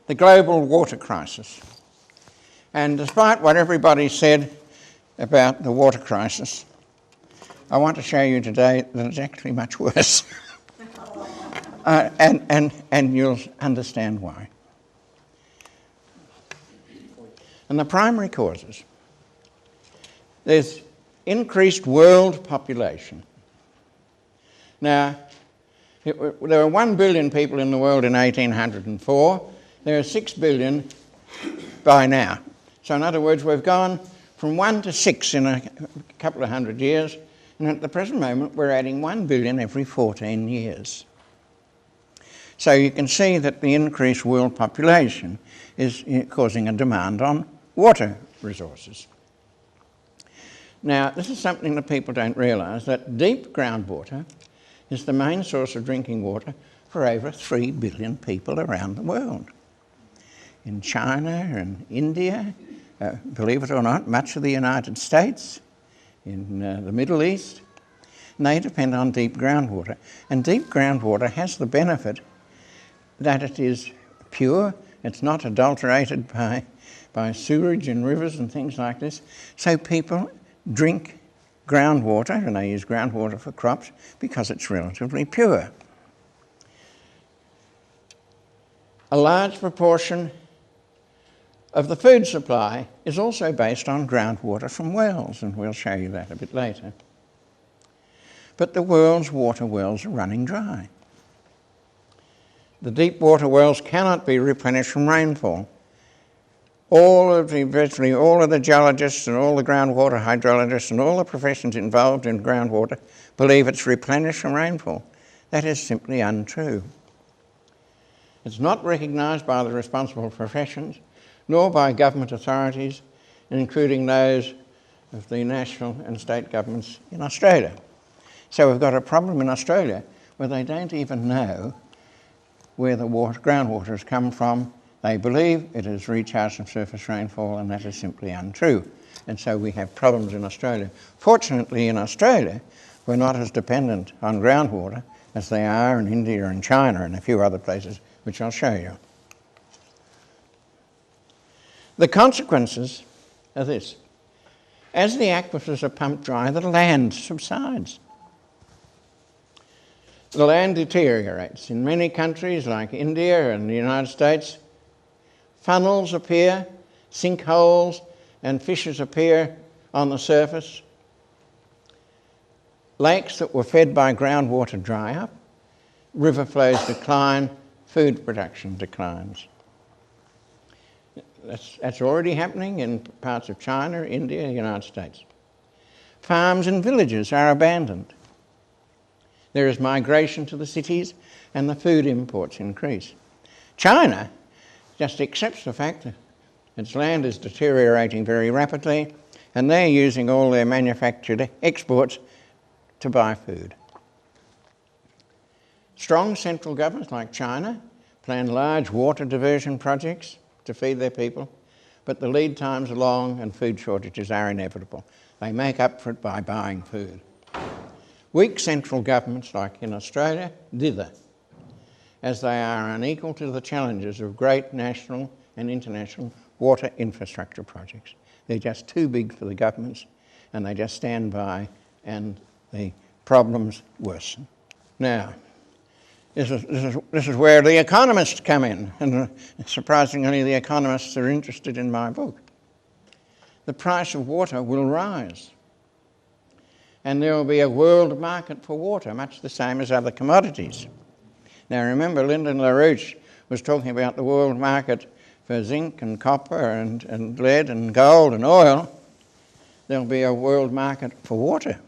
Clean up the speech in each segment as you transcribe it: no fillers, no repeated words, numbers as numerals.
the global water crisis. And despite what everybody said about the water crisis, I want to show you today that it's actually much worse. And you'll understand why. And the primary causes, there's increased world population. Now, there were 1 billion people in the world in 1804. There are 6 billion by now. So in other words, we've gone from 1 to 6 in a couple of hundred years, and at the present moment we're adding 1 billion every 14 years. So you can see that the increased world population is causing a demand on water resources. Now, this is something that people don't realise, that deep groundwater is the main source of drinking water for over 3 billion people around the world. In China and India, believe it or not, much of the United States, in the Middle East, and they depend on deep groundwater. And deep groundwater has the benefit that it is pure, it's not adulterated by sewage in rivers and things like this. So people drink groundwater, and they use groundwater for crops because it's relatively pure. A large proportion of the food supply is also based on groundwater from wells, and we'll show you that a bit later. But the world's water wells are running dry. The deep water wells cannot be replenished from rainfall. Virtually all of the geologists and all the groundwater hydrologists and all the professions involved in groundwater believe it's replenished from rainfall. That is simply untrue. It's not recognised by the responsible professions, nor by government authorities, including those of the national and state governments in Australia. So we've got a problem in Australia where they don't even know where the groundwater has come from. They believe it is recharged from surface rainfall, and that is simply untrue. And so we have problems in Australia. Fortunately, in Australia, we're not as dependent on groundwater as they are in India and China and a few other places, which I'll show you. The consequences are this. As the aquifers are pumped dry, the land subsides. The land deteriorates. In many countries like India and the United States, funnels appear, sinkholes, and fissures appear on the surface. Lakes that were fed by groundwater dry up, river flows decline, food production declines. That's already happening in parts of China, India, and the United States. Farms and villages are abandoned. There is migration to the cities, and the food imports increase. China just accepts the fact that its land is deteriorating very rapidly, and they're using all their manufactured exports to buy food. Strong central governments like China plan large water diversion projects to feed their people, but the lead times are long and food shortages are inevitable. They make up for it by buying food. Weak central governments like in Australia dither, as they are unequal to the challenges of great national and international water infrastructure projects. They're just too big for the governments, and they just stand by, and the problems worsen. Now, this is where the economists come in, and surprisingly the economists are interested in my book. The price of water will rise, and there will be a world market for water, much the same as other commodities. Now remember, Lyndon LaRouche was talking about the world market for zinc and copper and lead and gold and oil. There'll be a world market for water.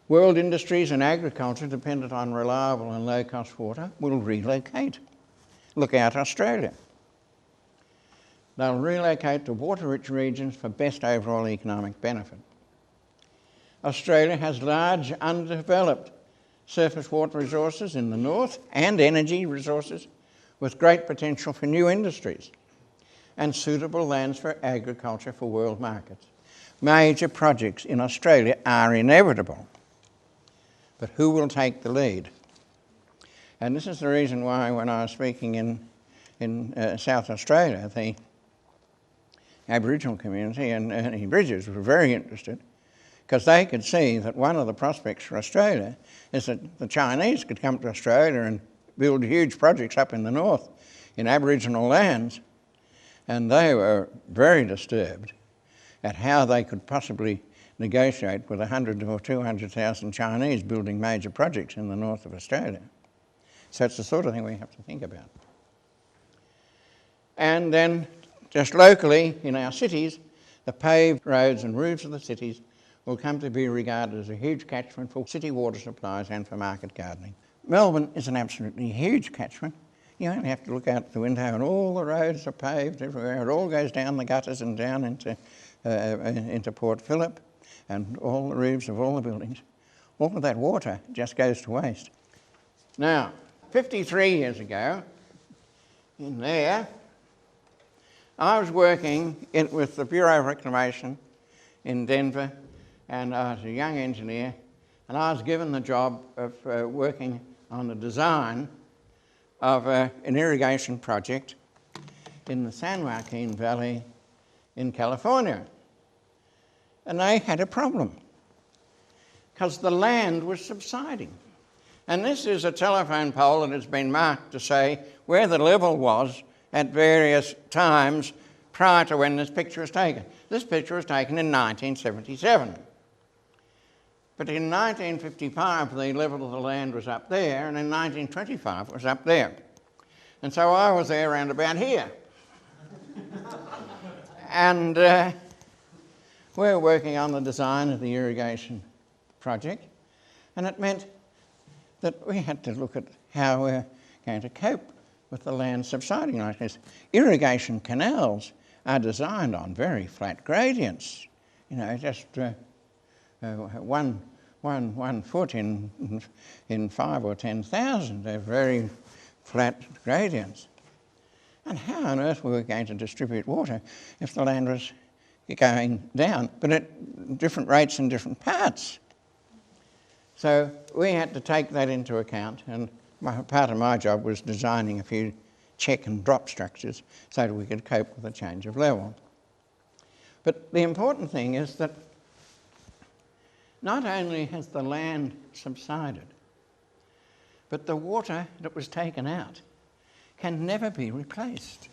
World industries and agriculture dependent on reliable and low-cost water will relocate. Look out Australia. They'll relocate to water-rich regions for best overall economic benefit. Australia has large undeveloped surface water resources in the north and energy resources with great potential for new industries and suitable lands for agriculture for world markets. Major projects in Australia are inevitable, but who will take the lead? And this is the reason why when I was speaking in in South Australia, the Aboriginal community and Ernie Bridges were very interested because they could see that one of the prospects for Australia is that the Chinese could come to Australia and build huge projects up in the north in Aboriginal lands, and they were very disturbed at how they could possibly negotiate with 100 or 200,000 Chinese building major projects in the north of Australia. So it's the sort of thing we have to think about. And then just locally in our cities, the paved roads and roofs of the cities will come to be regarded as a huge catchment for city water supplies and for market gardening. Melbourne is an absolutely huge catchment. You only have to look out the window and all the roads are paved everywhere. It all goes down the gutters and down into Port Phillip, and all the roofs of all the buildings. All of that water just goes to waste. Now, 53 years ago, in there, I was working with the Bureau of Reclamation in Denver, and I was a young engineer, and I was given the job of working on the design of an irrigation project in the San Joaquin Valley in California. And they had a problem because the land was subsiding. And this is a telephone pole that has been marked to say where the level was at various times prior to when this picture was taken. This picture was taken in 1977. But in 1955, the level of the land was up there, and in 1925, it was up there. And so I was there around about here. And we were working on the design of the irrigation project, and it meant that we had to look at how we're going to cope with the land subsiding like this. Irrigation canals are designed on very flat gradients, you know, just 1 foot in 5 or 10,000. They're very flat gradients. And how on earth were we going to distribute water if the land was going down, but at different rates in different parts? So we had to take that into account, and part of my job was designing a few check and drop structures so that we could cope with the change of level. But the important thing is that not only has the land subsided, but the water that was taken out can never be replaced.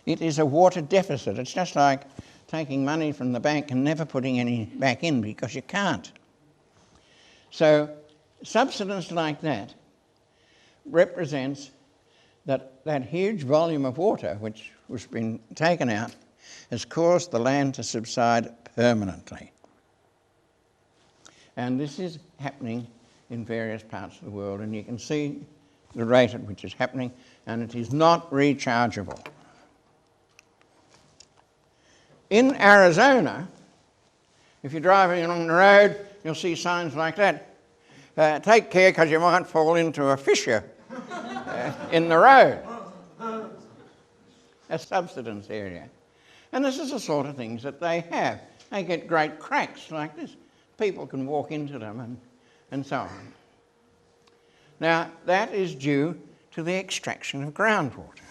It is a water deficit. It's just like taking money from the bank and never putting any back in because you can't. So subsidence like that represents that huge volume of water which was been taken out has caused the land to subside permanently. And this is happening in various parts of the world, and you can see the rate at which it's happening, and it is not rechargeable. In Arizona, if you're driving along the road, you'll see signs like that. Take care because you might fall into a fissure in the road. A subsidence area. And this is the sort of things that they have. They get great cracks like this. People can walk into them and so on. Now, that is due to the extraction of groundwater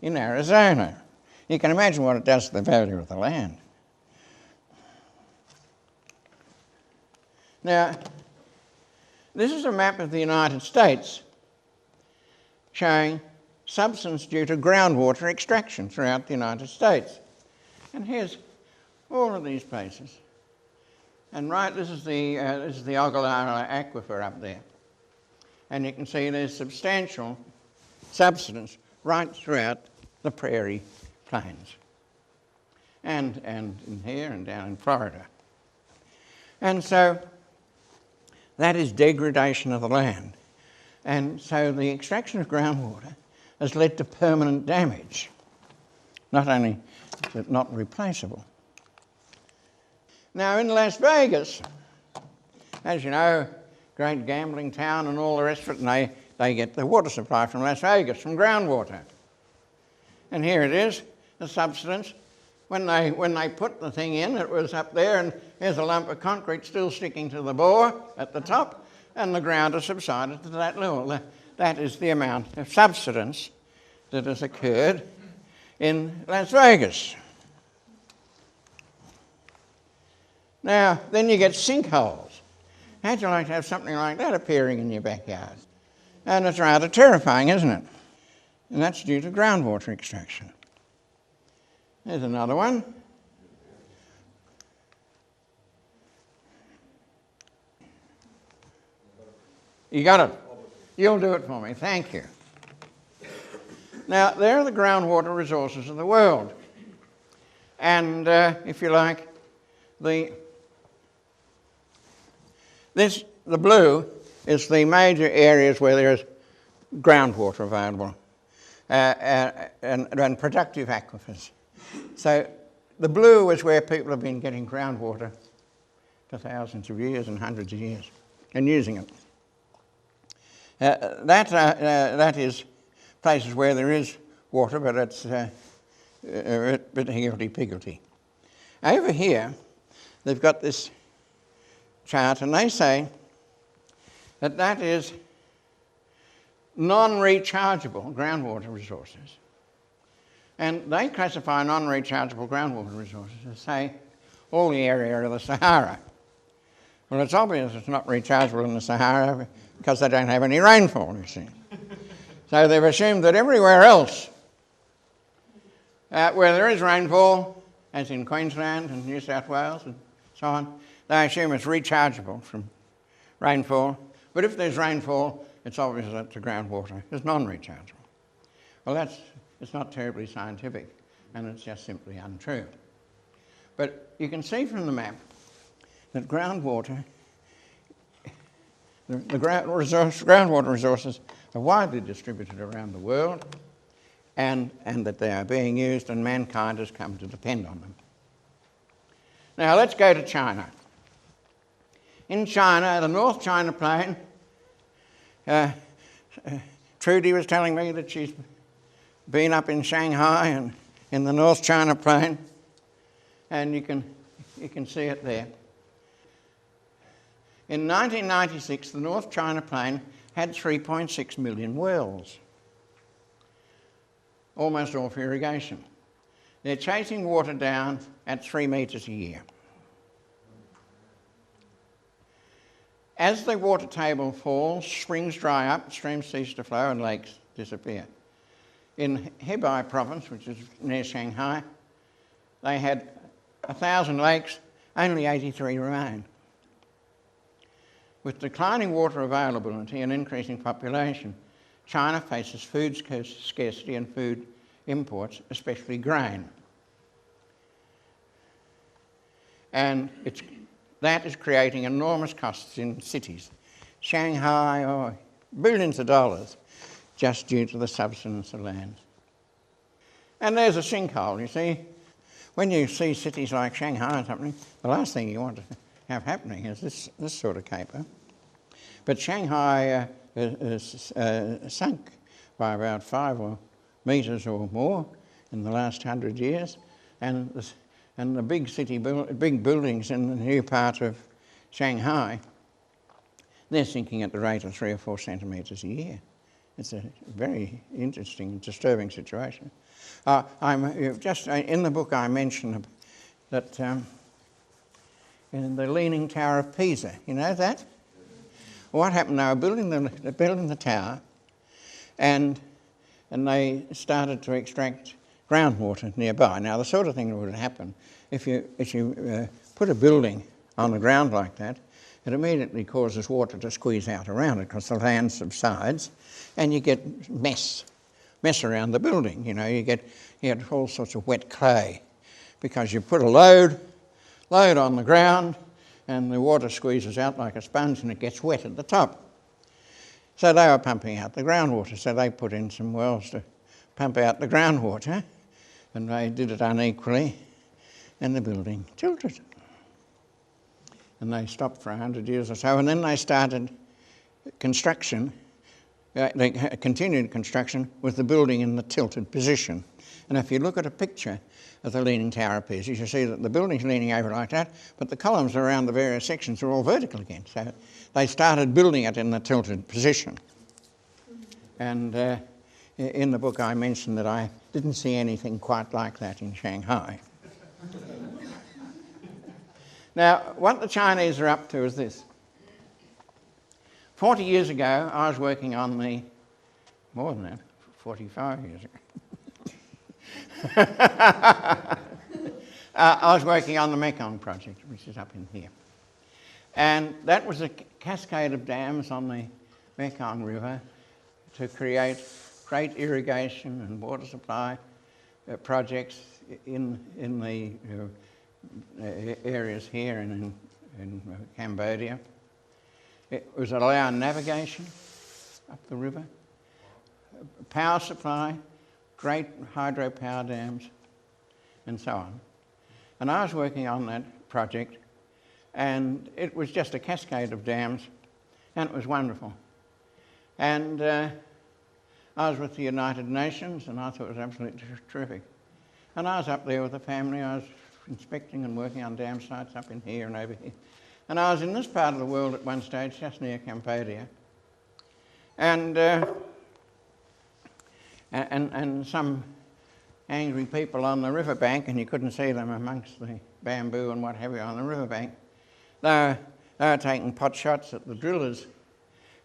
in Arizona. You can imagine what it does to the value of the land. Now, this is a map of the United States showing subsidence due to groundwater extraction throughout the United States. And here's all of these places. And this is the Ogallala Aquifer up there. And you can see there's substantial subsidence right throughout the prairie plains. And in here and down in Florida. And so that is degradation of the land. And so the extraction of groundwater has led to permanent damage. Not only is it not replaceable. Now in Las Vegas, as you know, great gambling town and all the rest of it, and they get the water supply from Las Vegas, from groundwater. And here it is, the subsidence. When they put the thing in, it was up there, and here's a lump of concrete still sticking to the bore at the top, and the ground has subsided to that level. that is the amount of subsidence that has occurred in Las Vegas. Now, then you get sinkholes. How'd you like to have something like that appearing in your backyard? And it's rather terrifying, isn't it? And that's due to groundwater extraction. There's another one. You got it? You'll do it for me. Thank you. Now, there are the groundwater resources of the world. And, if you like, the blue is the major areas where there is groundwater available and productive aquifers. So the blue is where people have been getting groundwater for thousands of years and hundreds of years and using it. That is places where there is water, but it's a bit higgledy-piggledy. Over here, they've got this chart, and they say that that is non-rechargeable groundwater resources. And they classify non-rechargeable groundwater resources as, say, all the area of the Sahara. Well, it's obvious it's not rechargeable in the Sahara because they don't have any rainfall, you see. So they've assumed that everywhere else where there is rainfall, as in Queensland and New South Wales and so on, they assume it's rechargeable from rainfall. But if there's rainfall, it's obvious that the groundwater is non-rechargeable. Well, it's not terribly scientific, and it's just simply untrue. But you can see from the map that groundwater, groundwater resources are widely distributed around the world, and that they are being used, and mankind has come to depend on them. Now let's go to China. In China, the North China Plain, Trudy was telling me that she's been up in Shanghai and in the North China Plain, and you can see it there. In 1996, the North China Plain had 3.6 million wells, almost all for irrigation. They're chasing water down at 3 metres a year. As the water table falls, springs dry up, streams cease to flow, and lakes disappear. In Hebei province, which is near Shanghai, they had 1,000 lakes, only 83 remain. With declining water availability and increasing population, China faces food scarcity and food imports, especially grain. And that is creating enormous costs in cities. Shanghai, billions of dollars, just due to the subsidence of land. And there's a sinkhole, you see. When you see cities like Shanghai or something, the last thing you want to have happening is this sort of caper. But Shanghai is sunk by about 5 metres or more in the last 100 years, and the big buildings in the new part of Shanghai, they're sinking at the rate of 3 or 4 centimetres a year. It's a very interesting, disturbing situation. In the book I mentioned that in the Leaning Tower of Pisa, you know that? What happened? They were building the tower, and they started to extract groundwater nearby. Now, the sort of thing that would happen if you put a building on the ground like that, it immediately causes water to squeeze out around it because the land subsides, and you get mess around the building. You know, you get all sorts of wet clay because you put a load on the ground, and the water squeezes out like a sponge, and it gets wet at the top. So they were pumping out the groundwater. So they put in some wells to pump out the groundwater, and they did it unequally, and the building tilted. And they stopped for 100 years or so, and then they started construction. They continued construction with the building in the tilted position. And if you look at a picture of the Leaning Tower of Pisa, you see that the building's leaning over like that, but the columns around the various sections are all vertical again. So they started building it in the tilted position. And in the book I mentioned that I didn't see anything quite like that in Shanghai. Now, what the Chinese are up to is this. 40 years ago, I was working on more than that, 45 years ago. I was working on the Mekong project, which is up in here. And that was a cascade of dams on the Mekong River to create great irrigation and water supply projects in the areas here and in Cambodia. It was allow navigation up the river, power supply, great hydropower dams, and so on. And I was working on that project, and it was just a cascade of dams, and it was wonderful. And I was with the United Nations, and I thought it was absolutely terrific. And I was up there with the family. I was inspecting and working on dam sites up in here and over here. And I was in this part of the world at one stage, just near Cambodia. And some angry people on the riverbank, and you couldn't see them amongst the bamboo and what have you on the riverbank. They were taking pot shots at the drillers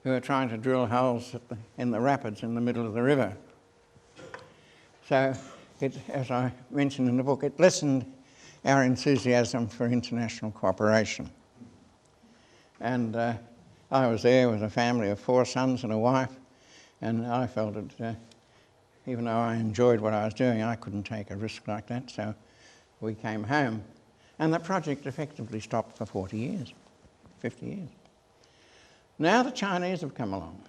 who were trying to drill holes in the rapids in the middle of the river. So, as I mentioned in the book, it lessened our enthusiasm for international cooperation. And I was there with a family of 4 sons and a wife, and I felt that even though I enjoyed what I was doing, I couldn't take a risk like that, so we came home. And the project effectively stopped for 40 years, 50 years. Now the Chinese have come along,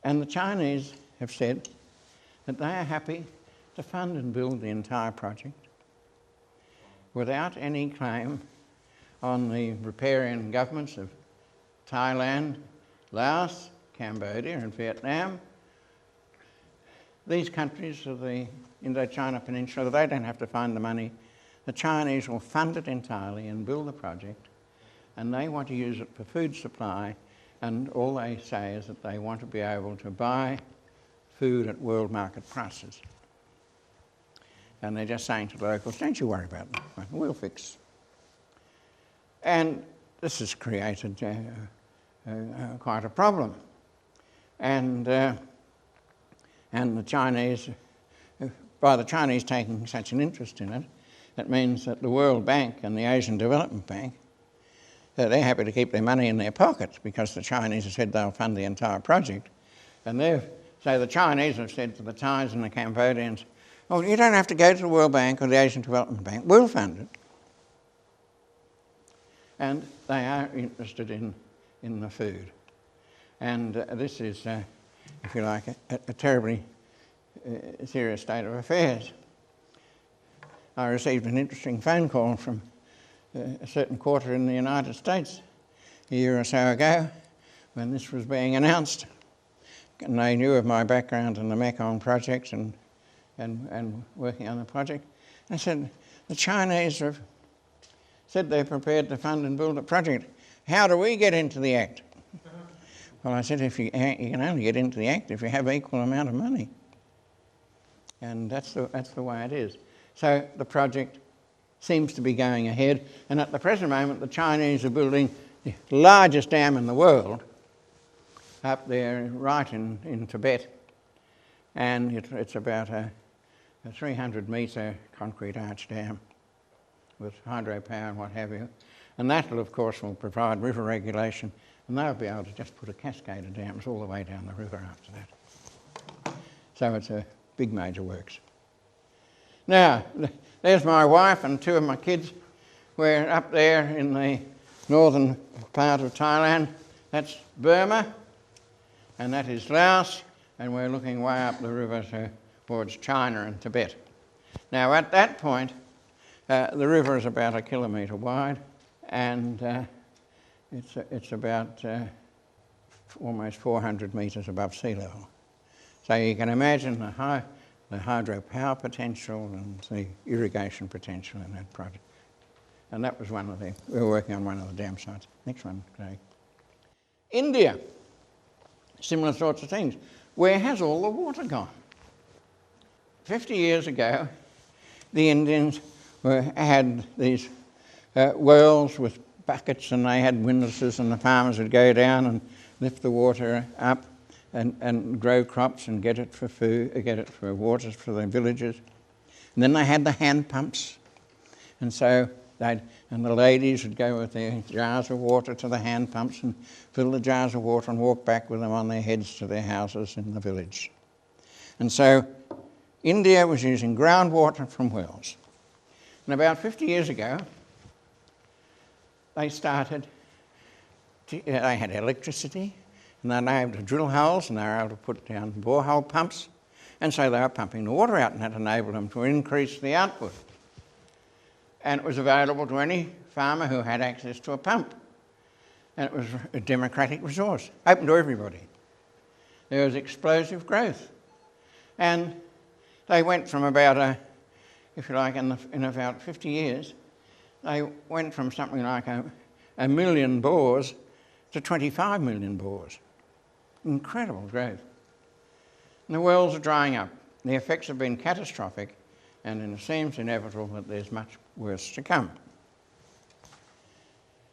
and the Chinese have said that they are happy to fund and build the entire project without any claim on the riparian governments of Thailand, Laos, Cambodia and Vietnam. These countries of the Indochina Peninsula, they don't have to find the money. The Chinese will fund it entirely and build the project, and they want to use it for food supply, and all they say is that they want to be able to buy food at world market prices. And they're just saying to the locals, don't you worry about that, we'll fix. And this has created quite a problem. And the Chinese, by the Chinese taking such an interest in it, it means that the World Bank and the Asian Development Bank, they're happy to keep their money in their pockets because the Chinese have said they'll fund the entire project. And so the Chinese have said to the Thais and the Cambodians, oh, you don't have to go to the World Bank or the Asian Development Bank, we'll fund it. And they are interested in the food. And this is, if you like, a terribly serious state of affairs. I received an interesting phone call from a certain quarter in the United States a year or so ago when this was being announced. And they knew of my background in the Mekong project and working on the project. I said, the Chinese have said they're prepared to fund and build a project. How do we get into the Act? Well, I said, you can only get into the Act if you have equal amount of money. And that's the way it is. So the project seems to be going ahead, and at the present moment the Chinese are building the largest dam in the world up there right in Tibet, and it's about a 300-metre concrete arch dam with hydropower and what have you. And that will, of course, will provide river regulation, and they'll be able to just put a cascade of dams all the way down the river after that. So it's a big major works. Now, there's my wife and 2 of my kids. We're up there in the northern part of Thailand. That's Burma, and that is Laos, and we're looking way up the river towards China and Tibet. Now, at that point, the river is about 1 kilometre wide, and it's about almost 400 metres above sea level. So you can imagine the hydropower potential and the irrigation potential in that project. And that was we were working on one of the dam sites. Next one, Craig. India. similar sorts of things. Where has all the water gone? 50 years ago, the Indians had these wells with buckets, and they had windlasses, and the farmers would go down and lift the water up and grow crops and get it for food, get it for water for the villages. And then they had the hand pumps, and so the ladies would go with their jars of water to the hand pumps and fill the jars of water and walk back with them on their heads to their houses in the village. And so India was using groundwater from wells. And about 50 years ago, they had electricity, and they were able to drill holes, and they were able to put down borehole pumps, and so they were pumping the water out, and that enabled them to increase the output. And it was available to any farmer who had access to a pump. And it was a democratic resource, open to everybody. There was explosive growth. And they went from about if you like, in about 50 years, they went from something like a million bores to 25 million bores. Incredible growth. And the wells are drying up. The effects have been catastrophic, and it seems inevitable that there's much worse to come.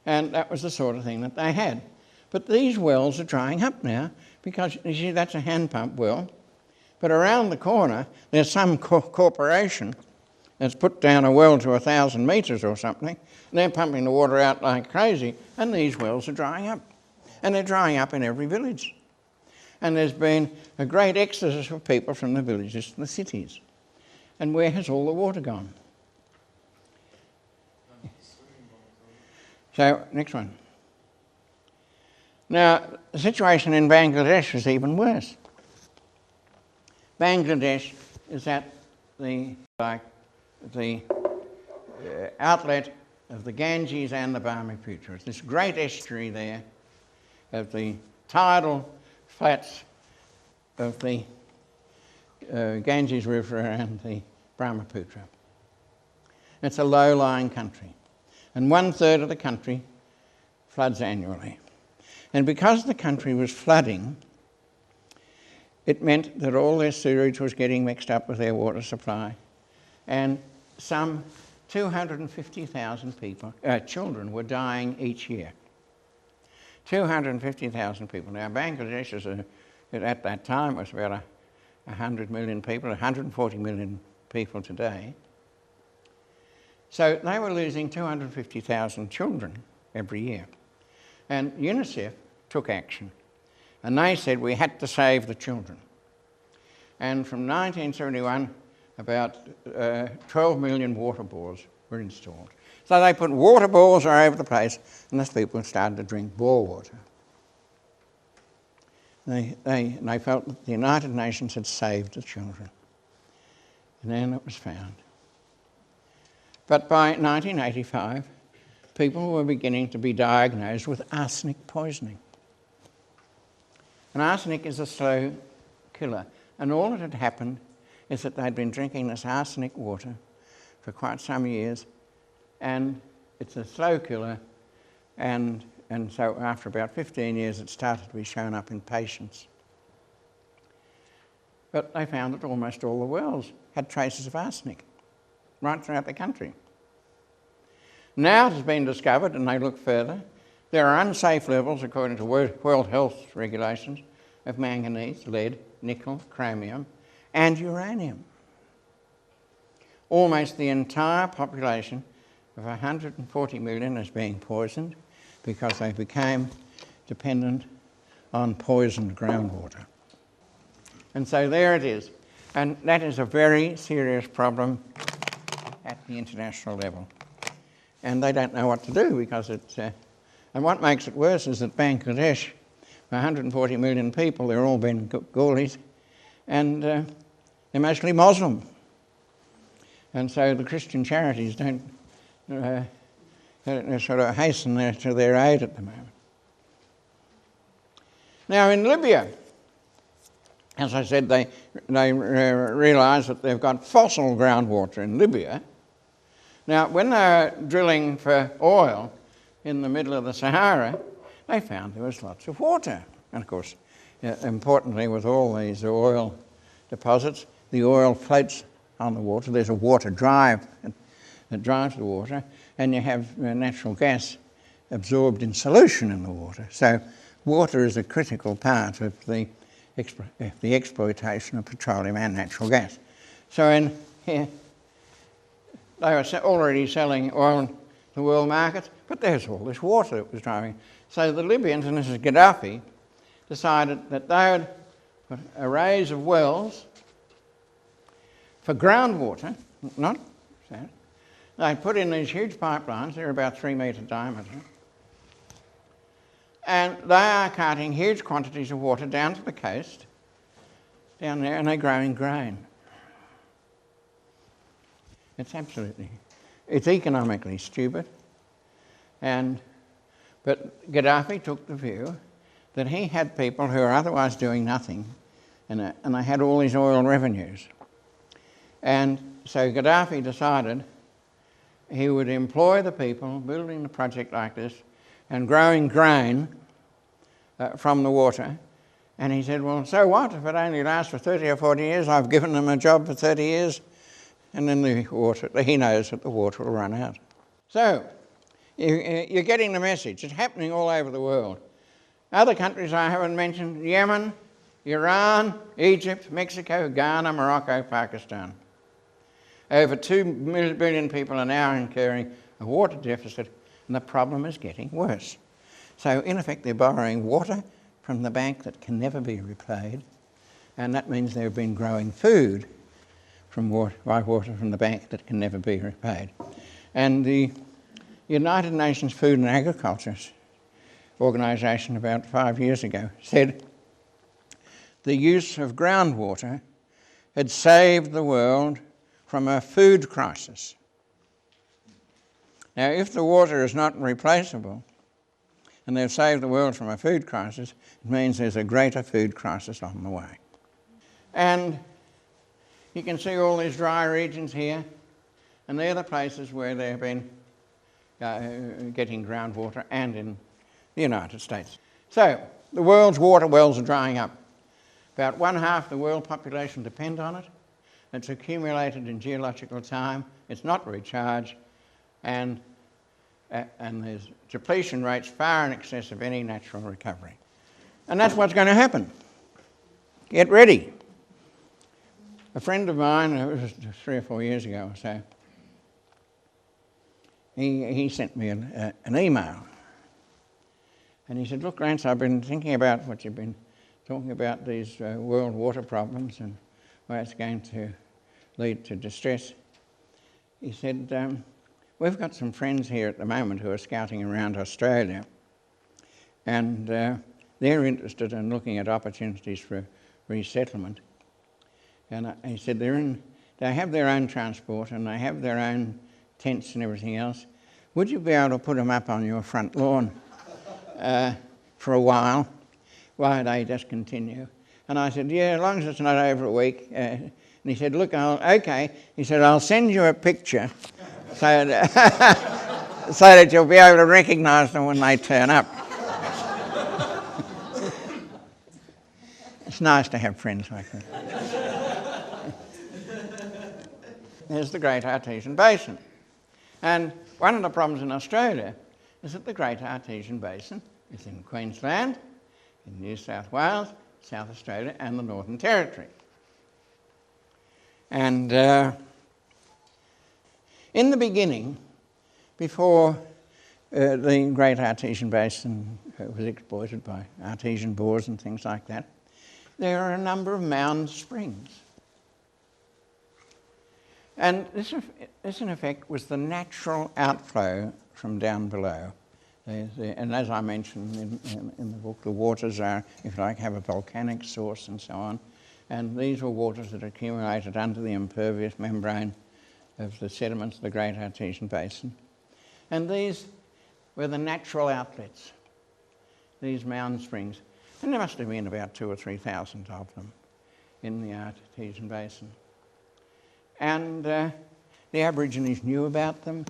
And that was the sort of thing that they had. But these wells are drying up now because, you see, that's a hand pump well. But around the corner, there's some corporation that's put down a well to 1,000 metres or something, and they're pumping the water out like crazy, and these wells are drying up. And they're drying up in every village. And there's been a great exodus of people from the villages to the cities. And where has all the water gone? So, next one. Now, the situation in Bangladesh is even worse. Bangladesh is at the outlet of the Ganges and the Brahmaputra. It's this great estuary there of the tidal flats of the Ganges River and the Brahmaputra. It's a low-lying country, and 1/3 of the country floods annually. And because the country was flooding, it meant that all their sewage was getting mixed up with their water supply, and some 250,000 children were dying each year. 250,000 people. Now, Bangladesh at that time was about 100 million people, 140 million people today. So they were losing 250,000 children every year. And UNICEF took action. And they said we had to save the children. And from 1971, about 12 million water bores were installed. So they put water bores all over the place, and those people started to drink bore water. They felt that the United Nations had saved the children. And then it was found. But by 1985, people were beginning to be diagnosed with arsenic poisoning. And arsenic is a slow killer. And all that had happened is that they'd been drinking this arsenic water for quite some years, and it's a slow killer, and so after about 15 years it started to be shown up in patients. But they found that almost all the wells had traces of arsenic right throughout the country. Now it has been discovered, and they look further, there are unsafe levels, according to World Health regulations, of manganese, lead, nickel, chromium, and uranium. Almost the entire population of 140 million is being poisoned because they became dependent on poisoned groundwater. And so there it is. And that is a very serious problem at the international level. And they don't know what to do because it's... and what makes it worse is that Bangladesh, 140 million people, they're all Bengalis, and they're mostly Muslim. And so the Christian charities don't sort of hasten to their aid at the moment. Now in Libya, as I said, they realise that they've got fossil groundwater in Libya. Now when they were drilling for oil in the middle of the Sahara, they found there was lots of water. And of course, importantly, with all these oil deposits, the oil floats on the water. There's a water drive that drives the water, and you have natural gas absorbed in solution in the water. So water is a critical part of the exploitation of petroleum and natural gas. So in here, they were already selling oil to the world markets, but there's all this water that was driving. So the Libyans, and this is Gaddafi, decided that they would put arrays of wells for groundwater, not that. They put in these huge pipelines, they're about 3 metre diameter, and they are carting huge quantities of water down to the coast, down there, and they're growing grain. It's economically stupid. But Gaddafi took the view that he had people who are otherwise doing nothing, and they had all these oil revenues. And so Gaddafi decided he would employ the people building the project like this and growing grain from the water. And he said, well, so what? If it only lasts for 30 or 40 years, I've given them a job for 30 years, and then he knows that the water will run out. So, you're getting the message. It's happening all over the world. Other countries I haven't mentioned: Yemen, Iran, Egypt, Mexico, Ghana, Morocco, Pakistan. Over 2 billion people are now incurring a water deficit, and the problem is getting worse. So in effect, they're borrowing water from the bank that can never be repaid, and that means they've been growing food from water from the bank that can never be repaid. And the United Nations Food and Agriculture Organisation about 5 years ago said the use of groundwater had saved the world from a food crisis. Now, if the water is not replaceable, and they've saved the world from a food crisis, it means there's a greater food crisis on the way. And you can see all these dry regions here, and they're the places where they've been getting groundwater, and in the United States. So, the world's water wells are drying up. About 1/2 the world population depend on it. It's accumulated in geological time, it's not recharged, and there's depletion rates far in excess of any natural recovery. And that's what's going to happen. Get ready. A friend of mine, it was 3 or 4 years ago or so, he sent me an email. And he said, look, Clarence, I've been thinking about what you've been talking about, these world water problems and where it's going to lead to distress. He said, we've got some friends here at the moment who are scouting around Australia, and they're interested in looking at opportunities for resettlement. And he said they have their own transport and they have their own tents and everything else. Would you be able to put them up on your front lawn for a while they just continue? And I said, yeah, as long as it's not over a week. And he said, look, okay. He said, I'll send you a picture so that you'll be able to recognise them when they turn up. It's nice to have friends like that. There's the Great Artesian Basin. And one of the problems in Australia is that the Great Artesian Basin is in Queensland, in New South Wales, South Australia and the Northern Territory. And in the beginning, before the Great Artesian Basin was exploited by artesian bores and things like that, there are a number of Mound Springs. And this in effect was the natural outflow from down below. And as I mentioned in the book, the waters are, if you like, have a volcanic source and so on. And these were waters that accumulated under the impervious membrane of the sediments of the Great Artesian Basin. And these were the natural outlets, these Mound Springs. And there must have been about 2,000 or 3,000 of them in the Artesian Basin. And the Aborigines knew about them,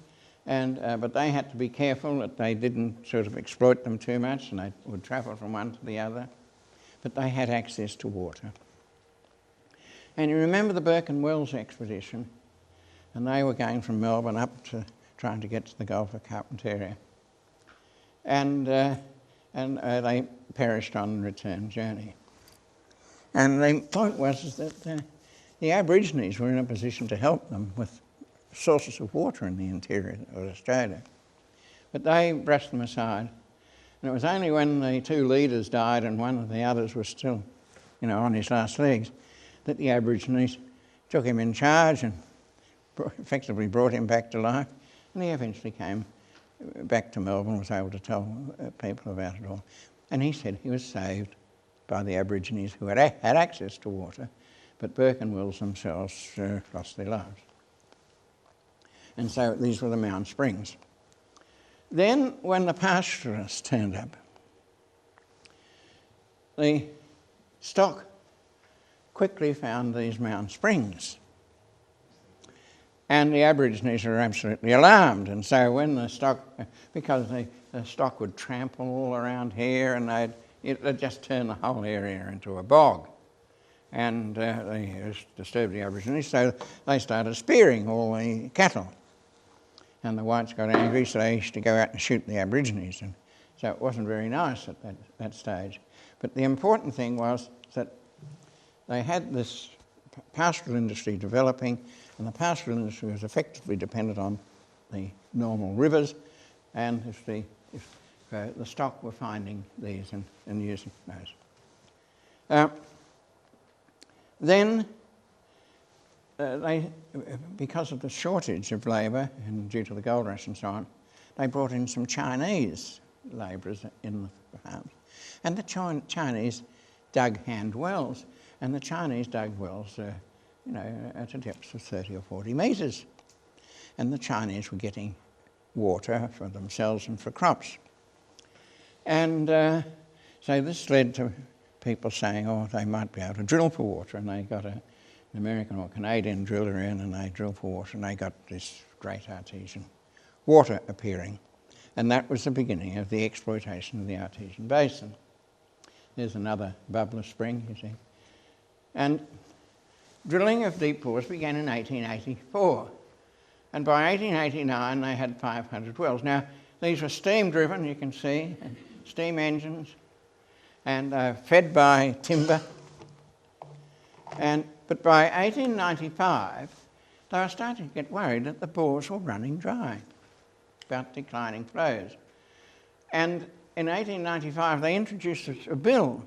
but they had to be careful that they didn't sort of exploit them too much, and they would travel from one to the other. but they had access to water. And you remember the Burke and Wells expedition, and they were going from Melbourne up to trying to get to the Gulf of Carpentaria. And they perished on the return journey. And the point was that the Aborigines were in a position to help them with sources of water in the interior of Australia. But they brushed them aside. And it was only when the two leaders died and one of the others was still, on his last legs, that the Aborigines took him in charge and effectively brought him back to life. And he eventually came back to Melbourne, was able to tell people about it all. And he said he was saved by the Aborigines who had access to water, but Burke and Wills themselves lost their lives. And so these were the Mound Springs. Then, when the pastoralists turned up, the stock quickly found these Mound Springs. And the Aborigines were absolutely alarmed. And so when the stock, because the stock would trample all around here, and they'd just turn the whole area into a bog. And they disturbed the Aborigines, so they started spearing all the cattle. And the whites got angry, so they used to go out and shoot the Aborigines. And so it wasn't very nice at that stage. But the important thing was that they had this pastoral industry developing, and the pastoral industry was effectively dependent on the normal rivers, and if the stock were finding these and using those. Then because of the shortage of labour and due to the gold rush and so on, they brought in some Chinese labourers in the farms. And the Chinese dug hand wells, and the Chinese dug wells at a depth of 30 or 40 metres. And the Chinese were getting water for themselves and for crops. And so this led to people saying, they might be able to drill for water, and they got an American or Canadian driller in, and they drilled for water, and they got this great artesian water appearing. And that was the beginning of the exploitation of the Artesian Basin. There's another bubbler spring, you see. And drilling of deep pores began in 1884. And by 1889, they had 500 wells. Now, these were steam-driven, you can see, and steam engines, and fed by timber. But by 1895, they were starting to get worried that the bores were running dry, about declining flows. And in 1895, they introduced a bill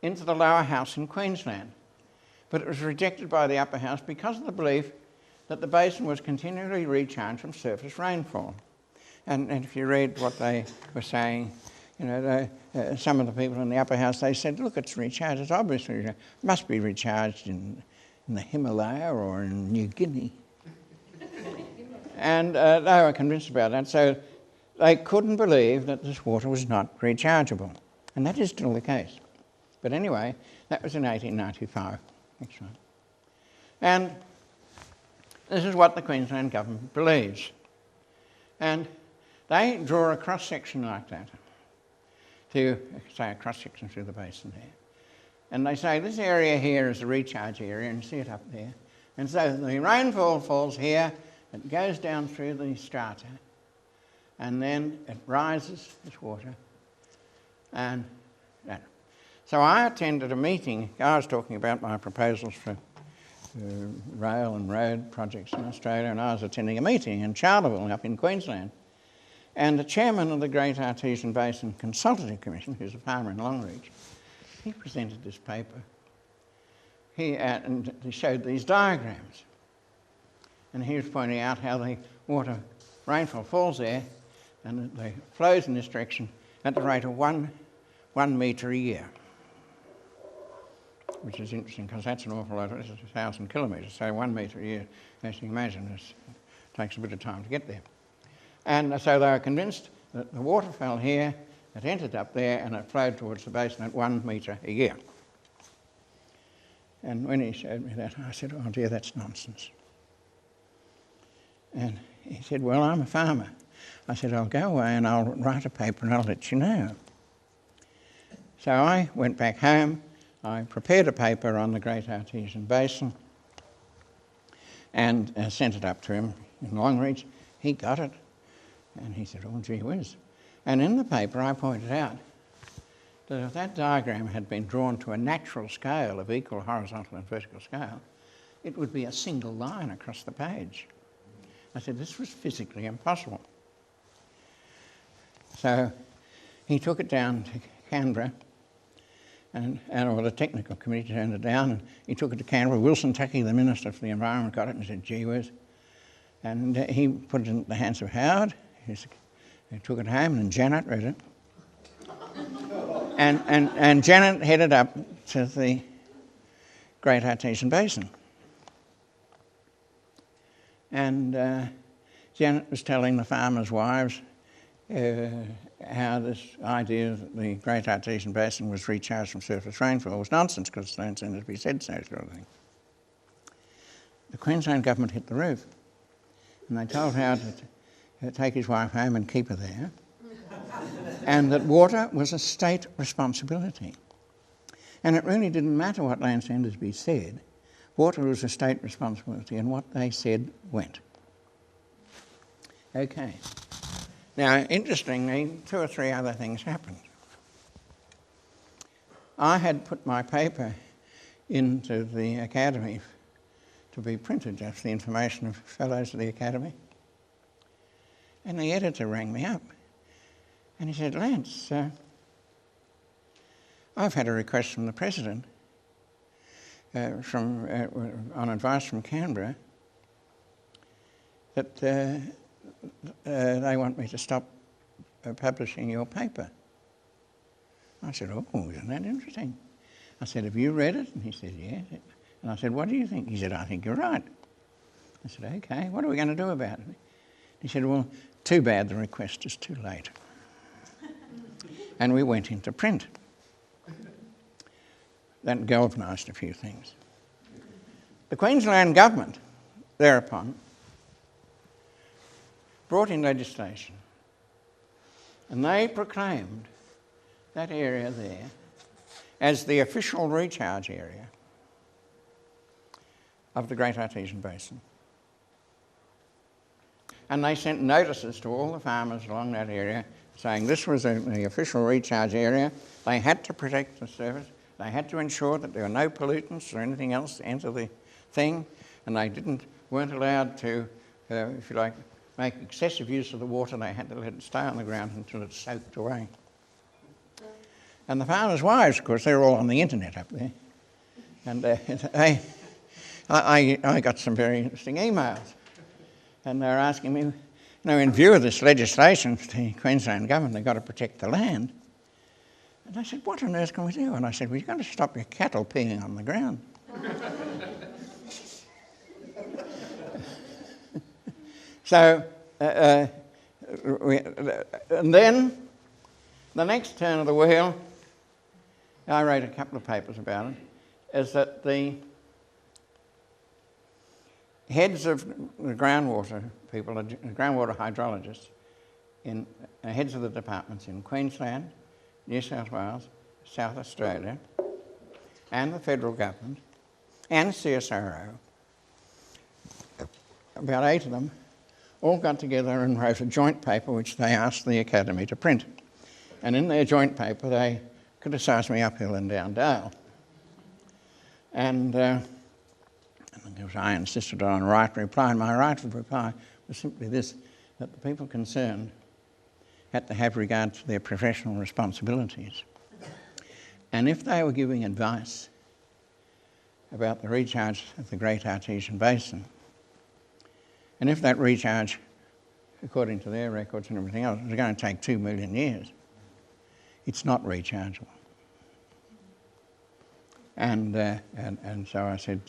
into the lower house in Queensland. But it was rejected by the upper house because of the belief that the basin was continually recharged from surface rainfall. And if you read what they were saying, some of the people in the upper house, they said, look, it's recharged, it's obviously recharged. It must be recharged in the Himalaya or in New Guinea. And they were convinced about that, so they couldn't believe that this water was not rechargeable. And that is still the case. But anyway, that was in 1895. Next one. And this is what the Queensland government believes. And they draw a cross-section like that, to say a cross-section through the basin there. And they say this area here is the recharge area, and you see it up there. And so the rainfall falls here, it goes down through the strata, and then it rises, this water, and that. So I attended a meeting. I was talking about my proposals for rail and road projects in Australia, and I was attending a meeting in Charleville up in Queensland. And the chairman of the Great Artesian Basin Consultative Commission, who's a farmer in Longreach, he presented this paper. And he showed these diagrams. And he was pointing out how the water rainfall falls there, and it flows in this direction at the rate of one metre a year. Which is interesting because that's an awful lot. This is 1,000 kilometres, so 1 metre a year, as you can imagine, it takes a bit of time to get there. And so they were convinced that the water fell here, it entered up there, and it flowed towards the basin at 1 metre a year. And when he showed me that, I said, oh dear, that's nonsense. And he said, well, I'm a farmer. I said, I'll go away and I'll write a paper and I'll let you know. So I went back home, I prepared a paper on the Great Artesian Basin and sent it up to him in Longreach. He got it and he said, oh gee whiz. And in the paper I pointed out that if that diagram had been drawn to a natural scale of equal horizontal and vertical scale, it would be a single line across the page. I said this was physically impossible. So he took it down to Canberra, and the technical committee turned it down, and he took it to Canberra. Wilson Tuckey, the Minister for the Environment, got it and said, gee whiz. And he put it in the hands of Howard. He took it home, and Janet read it. and Janet headed up to the Great Artesian Basin. And Janet was telling the farmers' wives how this idea that the Great Artesian Basin was recharged from surface rainfall was nonsense because Endersbee said so, sort of thing. The Queensland government hit the roof, and they told Howard to take his wife home and keep her there, and that water was a state responsibility. And it really didn't matter what Lance Endersbee said. Water was a state responsibility, and what they said went. Okay. Now, interestingly, 2 or 3 other things happened. I had put my paper into the Academy to be printed, just the information of fellows of the Academy. And the editor rang me up, and he said, Lance, I've had a request from the President on advice from Canberra that they want me to stop publishing your paper. I said, oh, isn't that interesting? I said, have you read it? And he said, yeah. And I said, what do you think? He said, I think you're right. I said, okay, what are we going to do about it? He said, well, too bad the request is too late. And we went into print. That galvanised a few things. The Queensland government, thereupon, brought in legislation, and they proclaimed that area there as the official recharge area of the Great Artesian Basin. And they sent notices to all the farmers along that area saying this was the official recharge area. They had to protect the surface. They had to ensure that there were no pollutants or anything else enter the thing, and they weren't allowed to, if you like, make excessive use of the water. They had to let it stay on the ground until it soaked away. And the farmers' wives, of course, they're all on the internet up there. And I got some very interesting emails. And they were asking me, in view of this legislation, the Queensland government, they've got to protect the land. And I said, what on earth can we do? And I said, well, you've got to stop your cattle peeing on the ground. So, and then the next turn of the wheel, I wrote a couple of papers about it, is that the heads of the groundwater people, the groundwater hydrologists, heads of the departments in Queensland, New South Wales, South Australia, and the federal government, and CSIRO, about 8 of them, all got together and wrote a joint paper which they asked the Academy to print. And in their joint paper, they criticised me uphill and down dale. And I insisted on a right reply, and my right of reply was simply this, that the people concerned had to have regard to their professional responsibilities. And if they were giving advice about the recharge of the Great Artesian Basin, and if that recharge, according to their records and everything else, was going to take 2 million years, it's not rechargeable. And so I said,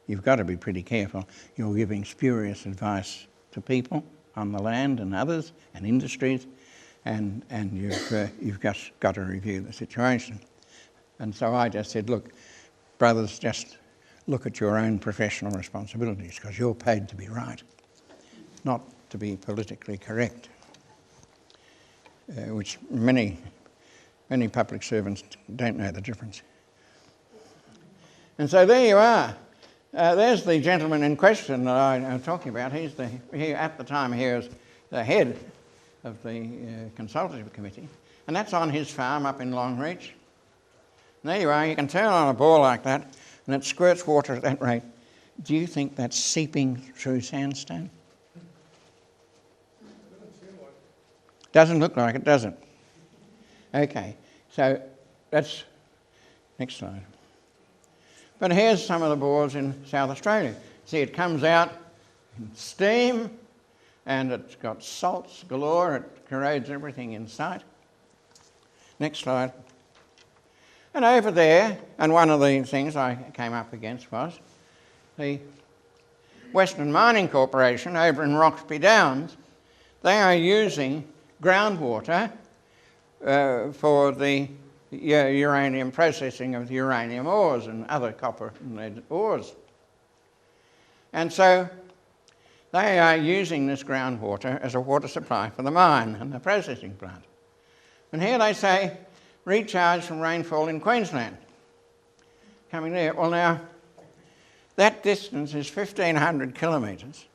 you've got to be pretty careful. You're giving spurious advice to people on the land and others and industries, and you've just got to review the situation. And so I just said, look, brothers, just look at your own professional responsibilities, because you're paid to be right, not to be politically correct, which many Many public servants don't know the difference. And so there you are. There's the gentleman in question that I'm talking about. At the time he was the head of the consultative committee, and that's on his farm up in Longreach. And there you are. You can turn on a ball like that, and it squirts water at that rate. Do you think that's seeping through sandstone? Doesn't look like it, does it? Okay, so that's next slide. But here's some of the bores in South Australia. See, it comes out in steam, and it's got salts galore. It corrodes everything in sight. Next slide. And over there, and one of the things I came up against was the Western Mining Corporation over in Roxby Downs. They are using groundwater for the uranium processing of the uranium ores and other copper and lead ores. And so they are using this groundwater as a water supply for the mine and the processing plant. And here they say, recharge from rainfall in Queensland. Coming there. Well now, that distance is 1,500 kilometres,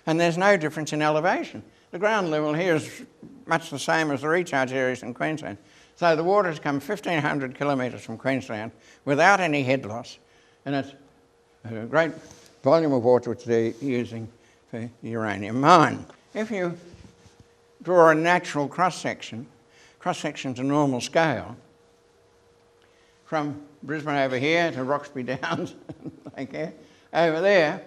and there's no difference in elevation. The ground level here is much the same as the recharge areas in Queensland. So the water has come 1,500 kilometres from Queensland without any head loss, and it's a great volume of water which they're using for the uranium mine. If you draw a natural cross-section to normal scale, from Brisbane over here to Roxby Downs, over there,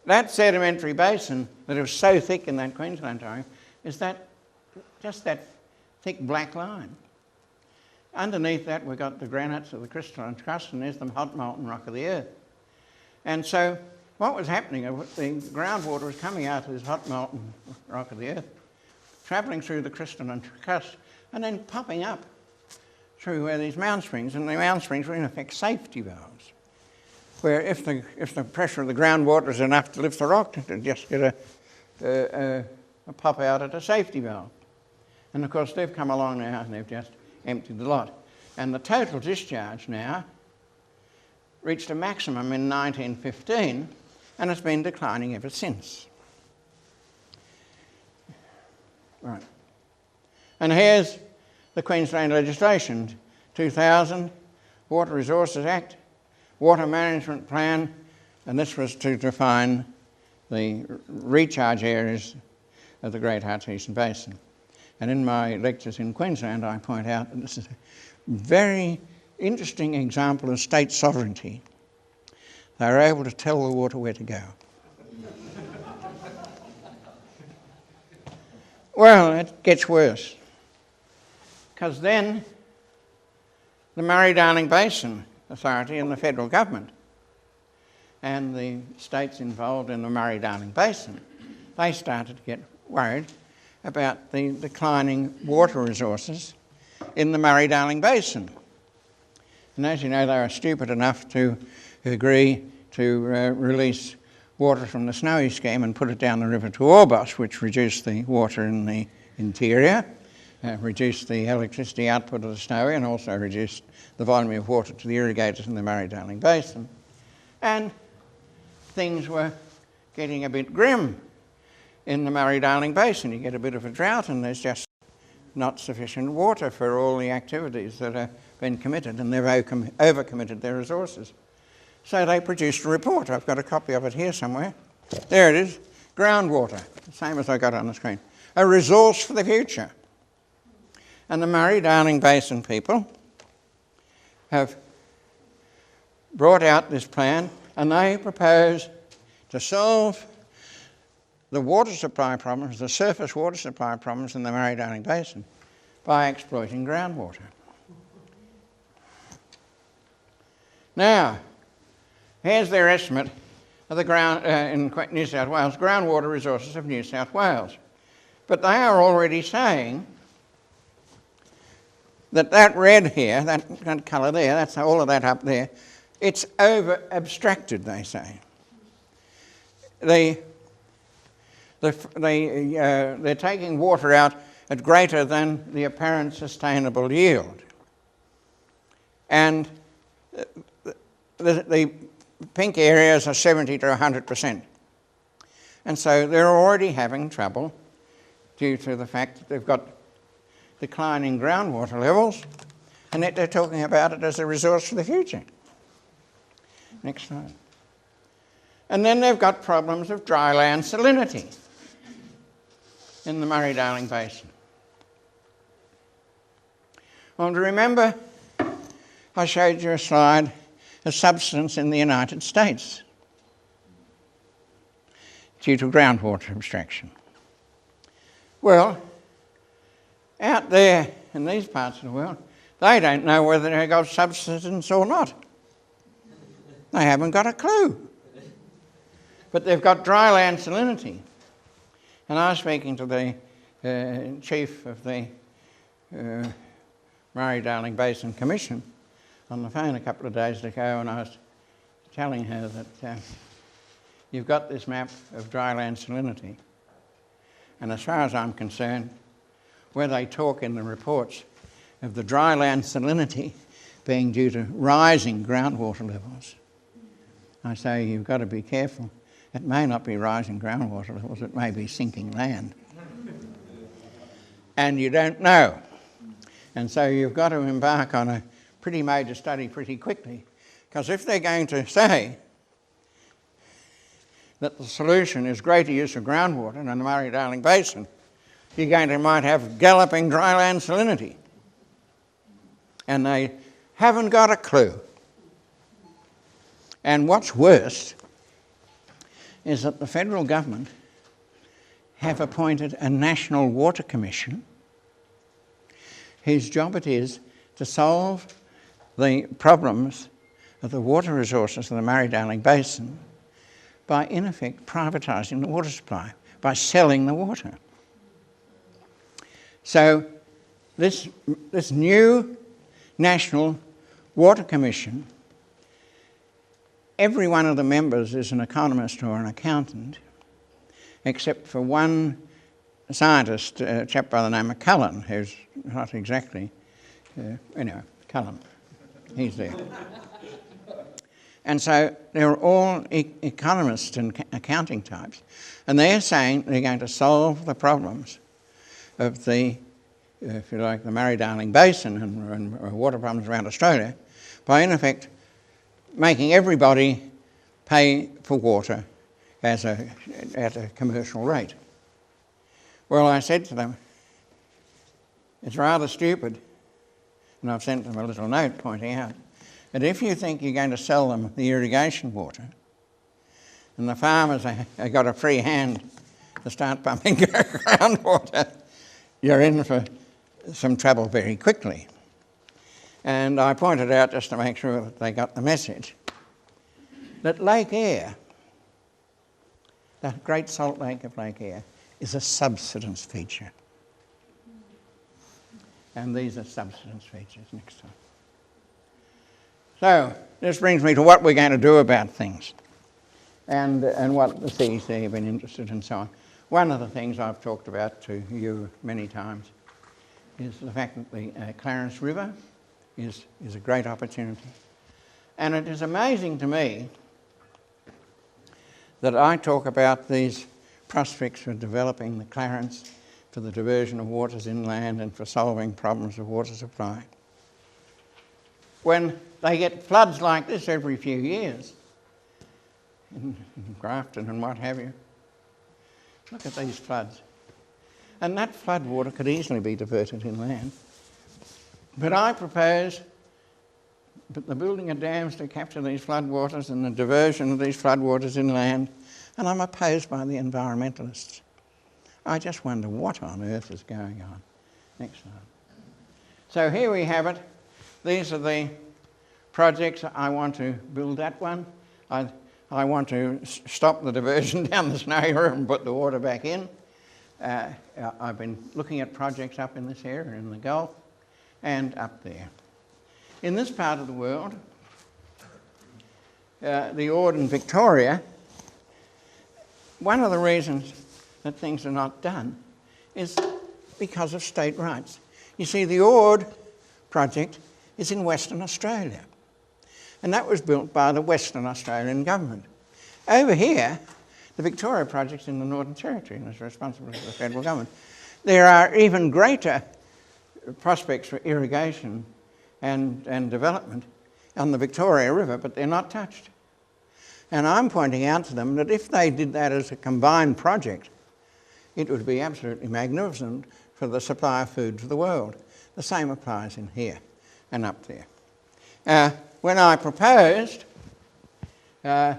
that sedimentary basin that was so thick in that Queensland time is just that thick black line. Underneath that we've got the granites of the crystalline crust, and there's the hot molten rock of the earth. And so what was happening, the groundwater was coming out of this hot molten rock of the earth, travelling through the crystalline crust, and then popping up through where these Mound Springs, and the Mound Springs were in effect safety valves, where if the pressure of the groundwater is enough to lift the rock, it'll just get a pop out at a safety valve. And of course they've come along now and they've just emptied the lot. And the total discharge now reached a maximum in 1915, and it's been declining ever since. Right. And here's the Queensland legislation, 2000, Water Resources Act, Water Management Plan, and this was to define the recharge areas of the Great Artesian Basin. And in my lectures in Queensland, I point out that this is a very interesting example of state sovereignty. They are able to tell the water where to go. Well, it gets worse, because then the Murray-Darling Basin Authority and the federal government and the states involved in the Murray-Darling Basin, they started to get worried about the declining water resources in the Murray-Darling Basin. And as you know, they were stupid enough to agree to release water from the Snowy scheme and put it down the river to Orbost, which reduced the water in the interior, reduced the electricity output of the Snowy, and also reduced the volume of water to the irrigators in the Murray-Darling Basin. And things were getting a bit grim in the Murray-Darling Basin. You get a bit of a drought and there's just not sufficient water for all the activities that have been committed, and they've overcommitted their resources. So they produced a report. I've got a copy of it here somewhere. There it is, groundwater, the same as I got on the screen. A resource for the future. And the Murray-Darling Basin people have brought out this plan, and they propose to solve the water supply problems, the surface water supply problems in the Murray-Darling Basin by exploiting groundwater. Now, here's their estimate of the in New South Wales, groundwater resources of New South Wales. But they are already saying that red here, that colour there, that's all of that up there, it's over-abstracted, they say. They're taking water out at greater than the apparent sustainable yield. And the pink areas are 70 to 100%. And so they're already having trouble due to the fact that they've got declining groundwater levels, and that they're talking about it as a resource for the future. Next slide. And then they've got problems of dry land salinity in the Murray-Darling Basin. Well, remember, I showed you a slide of subsidence in the United States due to groundwater abstraction. Well, out there in these parts of the world, they don't know whether they've got subsidence or not. They haven't got a clue. But they've got dry land salinity. And I was speaking to the chief of the Murray-Darling Basin Commission on the phone a couple of days ago, and I was telling her that you've got this map of dry land salinity, and as far as I'm concerned, where they talk in the reports of the dry land salinity being due to rising groundwater levels, I say you've got to be careful. It may not be rising groundwater levels, it may be sinking land. And you don't know. And so you've got to embark on a pretty major study pretty quickly, because if they're going to say that the solution is greater use of groundwater in the Murray-Darling Basin, you might have galloping dry land salinity. And they haven't got a clue. And what's worse is that the federal government have appointed a National Water Commission whose job it is to solve the problems of the water resources of the Murray-Darling Basin by, in effect, privatising the water supply, by selling the water. So this new National Water Commission, every one of the members is an economist or an accountant, except for one scientist, a chap by the name of Cullen, who's not exactly, anyway, Cullen, he's there. And so they're all economists and accounting types, and they're saying they're going to solve the problems of the, if you like, the Murray-Darling Basin and water problems around Australia by, in effect, making everybody pay for water at a commercial rate. Well, I said to them, it's rather stupid, and I've sent them a little note pointing out that if you think you're going to sell them the irrigation water, and the farmers have got a free hand to start pumping groundwater, you're in for some trouble very quickly. And I pointed out, just to make sure that they got the message, that Lake Eyre, that great salt lake of Lake Eyre, is a subsidence feature. And these are subsidence features. Next time. So this brings me to what we're going to do about things and what the CEC have been interested in and so on. One of the things I've talked about to you many times is the fact that the Clarence River is a great opportunity. And it is amazing to me that I talk about these prospects for developing the Clarence for the diversion of waters inland and for solving problems of water supply, when they get floods like this every few years in Grafton and what have you. Look at these floods. And that flood water could easily be diverted inland. But I propose the building of dams to capture these floodwaters and the diversion of these floodwaters inland, and I'm opposed by the environmentalists. I just wonder what on earth is going on. Next slide. So here we have it. These are the projects. I want to build that one. I want to stop the diversion down the Snowy River and put the water back in. I've been looking at projects up in this area, in the Gulf, and up there. In this part of the world, the Ord in Victoria, one of the reasons that things are not done is because of state rights. You see, the Ord project is in Western Australia, and that was built by the Western Australian government. Over here, the Victoria project's in the Northern Territory and is responsible for the federal government. There are even greater prospects for irrigation and development on the Victoria River, but they're not touched. And I'm pointing out to them that if they did that as a combined project, it would be absolutely magnificent for the supply of food to the world. The same applies in here and up there. When I proposed, first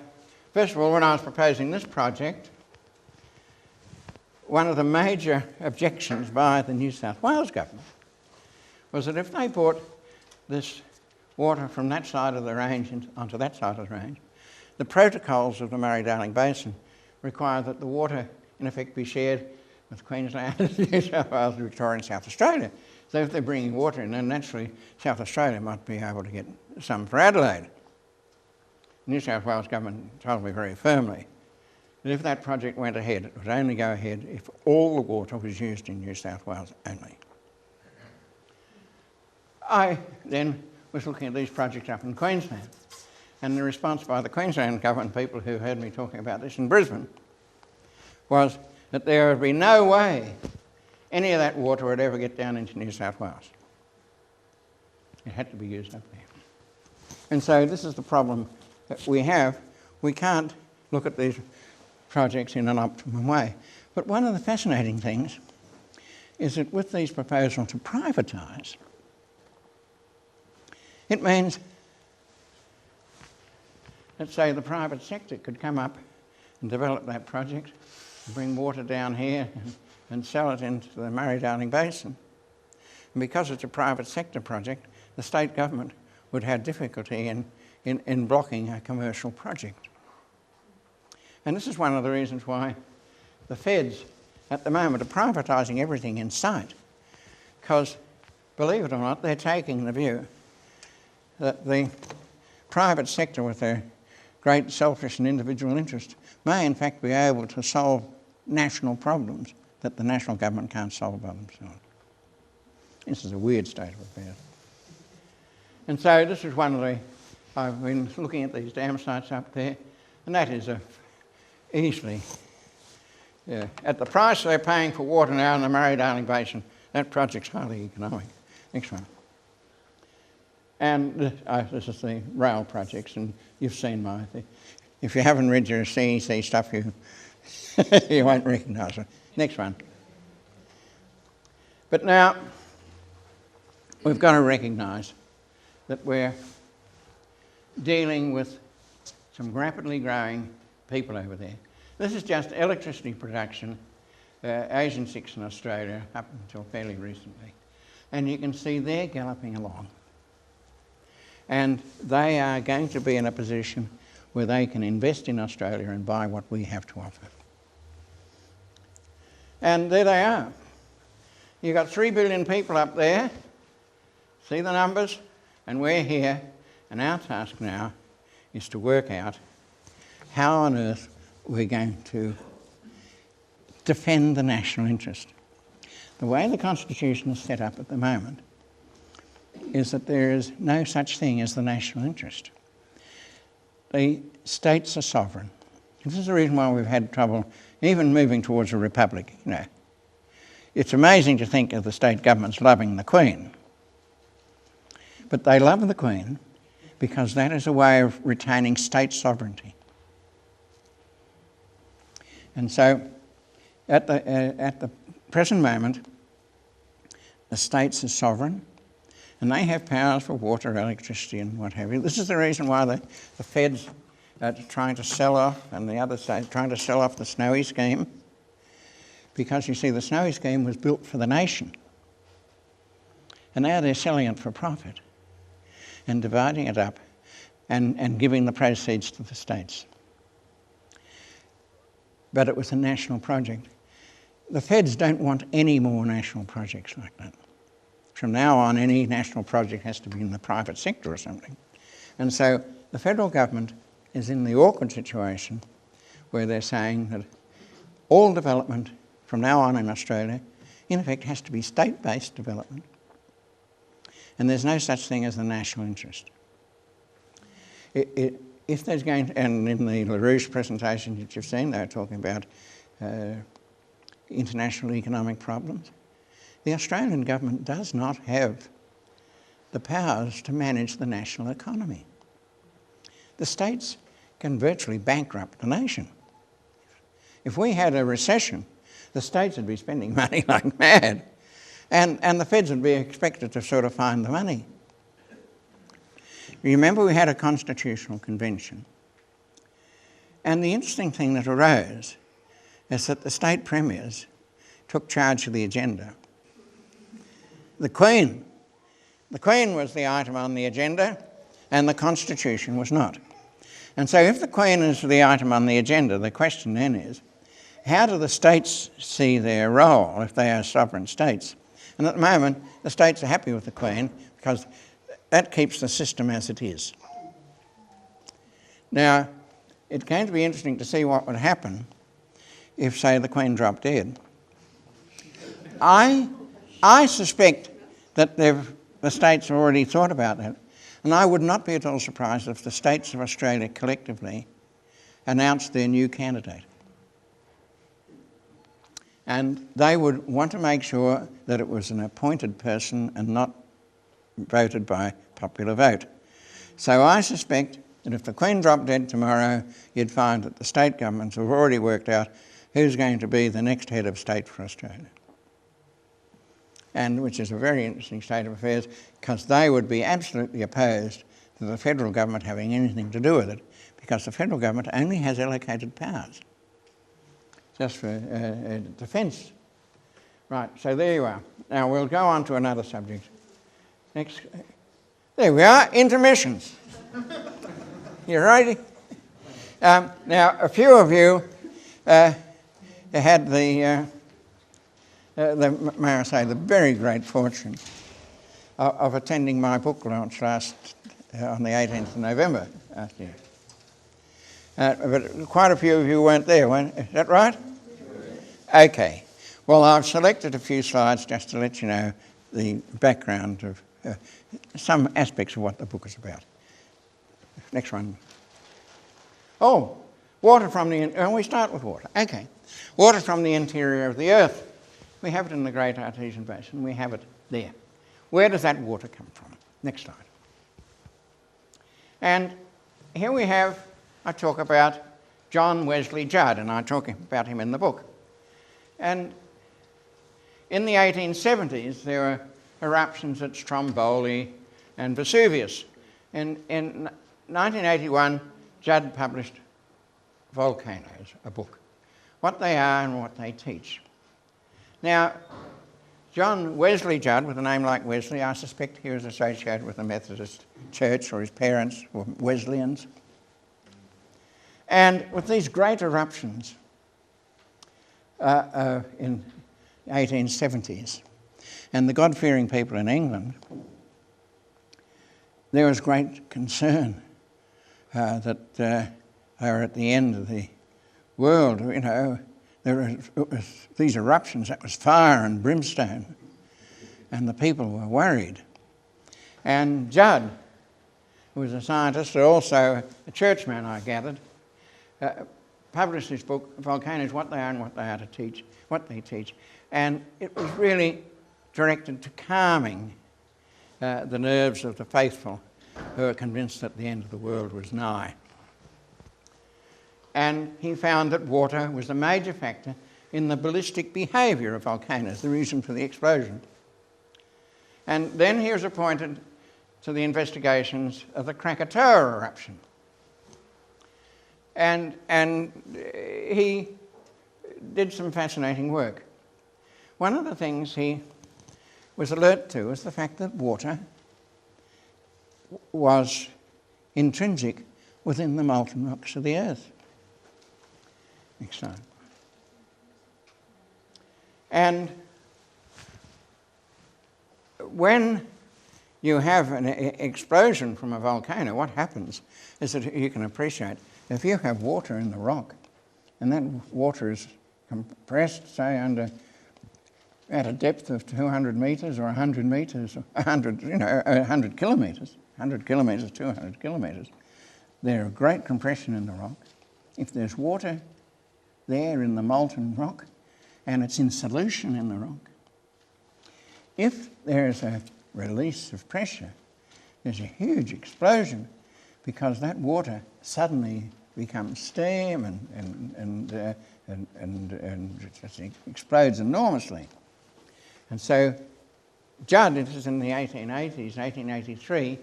of all, when I was proposing this project, one of the major objections by the New South Wales government was that if they brought this water from that side of the range onto that side of the range, the protocols of the Murray-Darling Basin require that the water, in effect, be shared with Queensland, New South Wales, Victoria and South Australia. So if they're bringing water in, then naturally South Australia might be able to get some for Adelaide. The New South Wales government told me very firmly that if that project went ahead, it would only go ahead if all the water was used in New South Wales only. I then was looking at these projects up in Queensland, and the response by the Queensland government, people who heard me talking about this in Brisbane, was that there would be no way any of that water would ever get down into New South Wales. It had to be used up there. And so this is the problem that we have. We can't look at these projects in an optimum way. But one of the fascinating things is that with these proposals to privatise, it means that, say, the private sector could come up and develop that project, and bring water down here and sell it into the Murray-Darling Basin. And because it's a private sector project, the state government would have difficulty in blocking a commercial project. And this is one of the reasons why the feds at the moment are privatising everything in sight, because, believe it or not, they're taking the view that the private sector, with their great selfish and individual interest, may in fact be able to solve national problems that the national government can't solve by themselves. This is a weird state of affairs. And so this is one of the, I've been looking at these dam sites up there, and that is easily, at the price they're paying for water now in the Murray-Darling Basin, that project's highly economic. Next one. And this is the rail projects, and you've seen my thing. If you haven't read your CEC stuff, you won't recognise it. Next one. But now, we've got to recognise that we're dealing with some rapidly growing people over there. This is just electricity production, Asian 6 in Australia, up until fairly recently. And you can see they're galloping along. And they are going to be in a position where they can invest in Australia and buy what we have to offer. And there they are. You've got 3 billion people up there. See the numbers? And we're here. And our task now is to work out how on earth we're going to defend the national interest. The way the Constitution is set up at the moment is that there is no such thing as the national interest. The states are sovereign. This is the reason why we've had trouble even moving towards a republic. You know, it's amazing to think of the state governments loving the Queen. But they love the Queen because that is a way of retaining state sovereignty. And so at the present moment, the states are sovereign, and they have powers for water, electricity and what have you. This is the reason why the feds are trying to sell off, and the other states trying to sell off the Snowy scheme, because you see the Snowy scheme was built for the nation, and now they're selling it for profit and dividing it up and giving the proceeds to the states. But it was a national project. The feds don't want any more national projects like that. From now on, any national project has to be in the private sector or something. And so the federal government is in the awkward situation where they're saying that all development from now on in Australia in effect, has to be state-based development. And there's no such thing as the national interest. If there's going to, and in the LaRouche presentation that you've seen, they're talking about international economic problems. The Australian government does not have the powers to manage the national economy. The states can virtually bankrupt the nation. If we had a recession, the states would be spending money like mad, and the feds would be expected to sort of find the money. Remember, we had a constitutional convention, and the interesting thing that arose is that the state premiers took charge of the agenda. The Queen was the item on the agenda, and the Constitution was not. And so if the Queen is the item on the agenda, the question then is, how do the states see their role if they are sovereign states? And at the moment, the states are happy with the Queen because that keeps the system as it is. Now, it's going to be interesting to see what would happen if, say, the Queen dropped dead. I suspect that the states have already thought about that, and I would not be at all surprised if the states of Australia collectively announced their new candidate. And they would want to make sure that it was an appointed person and not voted by popular vote. So I suspect that if the Queen dropped dead tomorrow, you'd find that the state governments have already worked out who's going to be the next head of state for Australia. And which is a very interesting state of affairs, because they would be absolutely opposed to the federal government having anything to do with it, because the federal government only has allocated powers, just for defence. Right, so there you are. Now we'll go on to another subject. Next. There we are, intermissions. You ready? Now, a few of you had may I say, the very great fortune of attending my book launch on the 18th of November last year. But quite a few of you weren't there, is that right? Okay. Well, I've selected a few slides just to let you know the background of some aspects of what the book is about. Next one. Oh, water from the... we start with water. Okay. Water from the interior of the earth. We have it in the Great Artesian Basin. We have it there. Where does that water come from? Next slide. And here we have, I talk about John Wesley Judd, and I talk about him in the book. And in the 1870s, there were eruptions at Stromboli and Vesuvius. In 1981, Judd published Volcanoes, a book, what they are and what they teach. Now, John Wesley Judd, with a name like Wesley, I suspect he was associated with the Methodist Church, or his parents were Wesleyans. And with these great eruptions in the 1870s, and the God-fearing people in England, there was great concern that they were at the end of the world. You know, there was these eruptions, that was fire and brimstone, and the people were worried. And Judd, who was a scientist, but also a churchman, I gathered, published this book, Volcanoes, What They Are and What They Are to Teach, what they teach. And it was really directed to calming the nerves of the faithful who were convinced that the end of the world was nigh. And he found that water was a major factor in the ballistic behaviour of volcanoes, the reason for the explosion. And then he was appointed to the investigations of the Krakatoa eruption. And he did some fascinating work. One of the things he was alert to was the fact that water was intrinsic within the molten rocks of the earth. Next slide. And when you have an explosion from a volcano, what happens is that you can appreciate, if you have water in the rock, and that water is compressed, say, under at a depth of 200 metres or 100 metres, or 100 kilometres, 100 kilometres, 200 kilometres, there's great compression in the rock. If there's water there in the molten rock and it's in solution in the rock, if there's a release of pressure, there's a huge explosion because that water suddenly becomes steam and it explodes enormously. And so Judd, this is in the 1880s, 1883,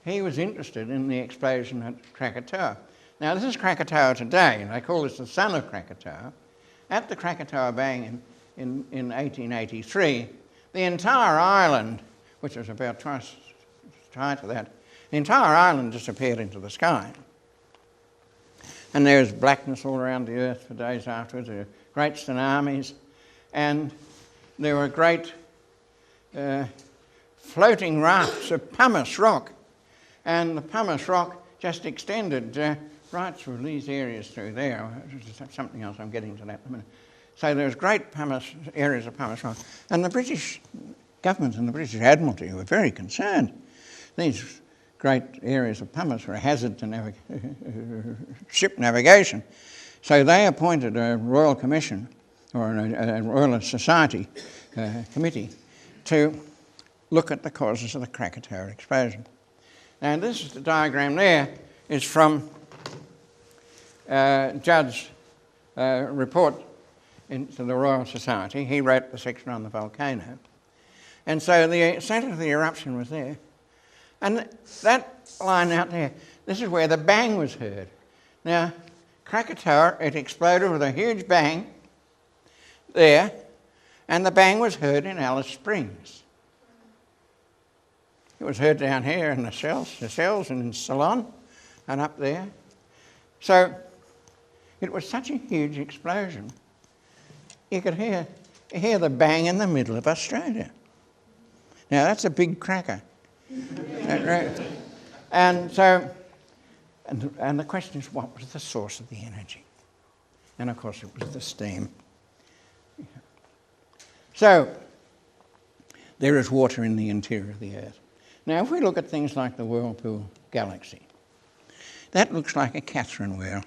he was interested in the explosion at Krakatoa. Now this is Krakatoa today, and they call this the son of Krakatoa. At the Krakatoa Bang in 1883, the entire island, which was about twice the height of that, the entire island disappeared into the sky. And there was blackness all around the earth for days afterwards. There were great tsunamis, and there were great floating rafts of pumice rock. And the pumice rock just extended right through these areas through there. Which is something else, I'm getting to that in a minute. So there was great areas of pumice rock. And the British government and the British Admiralty were very concerned. These great areas of pumice were a hazard to ship navigation. So they appointed a Royal Commission, or a Royal Society committee, to look at the causes of the Krakatoa explosion. And this is the diagram there, is from Judd's report into the Royal Society. He wrote the section on the volcano. And so the centre of the eruption was there. And that line out there, this is where the bang was heard. Now, Krakatoa, it exploded with a huge bang there, and the bang was heard in Alice Springs. It was heard down here in the cells and in Ceylon and up there. So it was such a huge explosion. You could hear the bang in the middle of Australia. Now that's a big cracker. And so, and the question is, what was the source of the energy? And of course it was the steam. So there is water in the interior of the Earth. Now if we look at things like the Whirlpool galaxy, that looks like a Catherine wheel.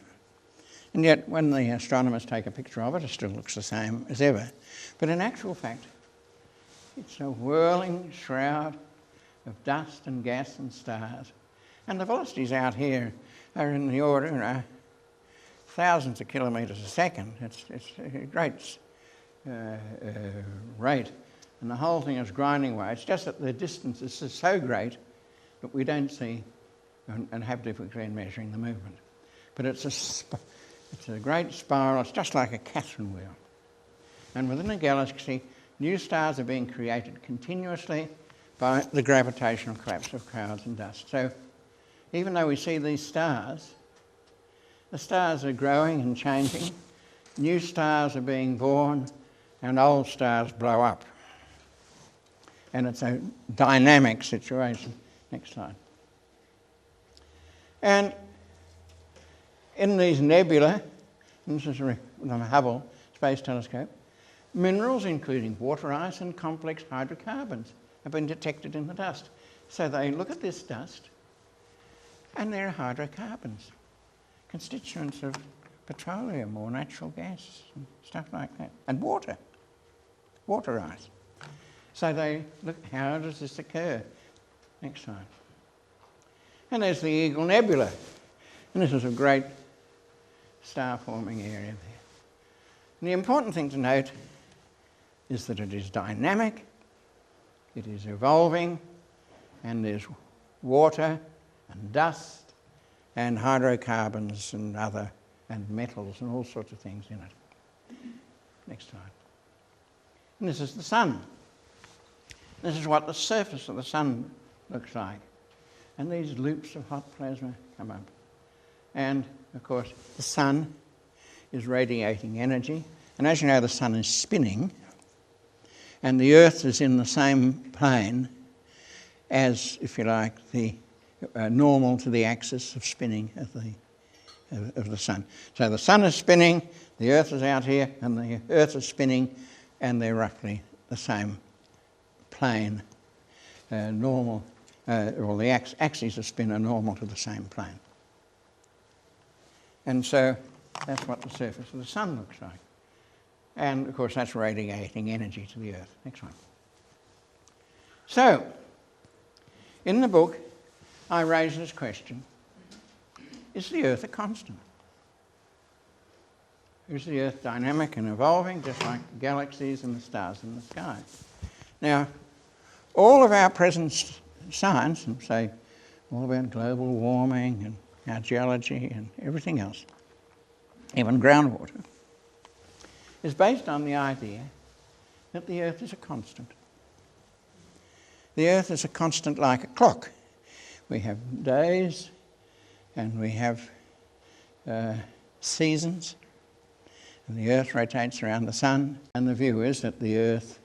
And yet when the astronomers take a picture of it, it still looks the same as ever. But in actual fact, it's a whirling shroud of dust and gas and stars. And the velocities out here are in the order of thousands of kilometres a second. It's a great rate. And the whole thing is grinding away. It's just that the distance is so great that we don't see and have difficulty in measuring the movement. But it's a great spiral. It's just like a Catherine wheel. And within a galaxy, new stars are being created continuously by the gravitational collapse of clouds and dust. So even though we see these stars, the stars are growing and changing. New stars are being born and old stars blow up. And it's a dynamic situation. Next slide. And in these nebulae, and this is from the Hubble Space Telescope, minerals including water ice and complex hydrocarbons have been detected in the dust. So they look at this dust and there are hydrocarbons, constituents of petroleum or natural gas and stuff like that, and water ice. So they look, how does this occur? Next slide. And there's the Eagle Nebula. And this is a great star-forming area there. And the important thing to note is that it is dynamic, it is evolving, and there's water and dust and hydrocarbons and metals and all sorts of things in it. Next slide. And this is the sun. This is what the surface of the sun looks like. And these loops of hot plasma come up. And, of course, the sun is radiating energy. And as you know, the sun is spinning. And the Earth is in the same plane as, if you like, the normal to the axis of spinning of the sun. So the sun is spinning, the Earth is out here, and the Earth is spinning, and they're roughly the same plane, normal, or the axes of spin are normal to the same plane. And so that's what the surface of the sun looks like. And of course that's radiating energy to the Earth. Next one. So, in the book, I raise this question: is the Earth a constant? Is the Earth dynamic and evolving, just like the galaxies and the stars in the sky? Now, all of our present science, and say all about global warming and our geology and everything else, even groundwater, is based on the idea that the Earth is a constant. The Earth is a constant like a clock. We have days and we have seasons, and the Earth rotates around the sun, and the view is that the Earth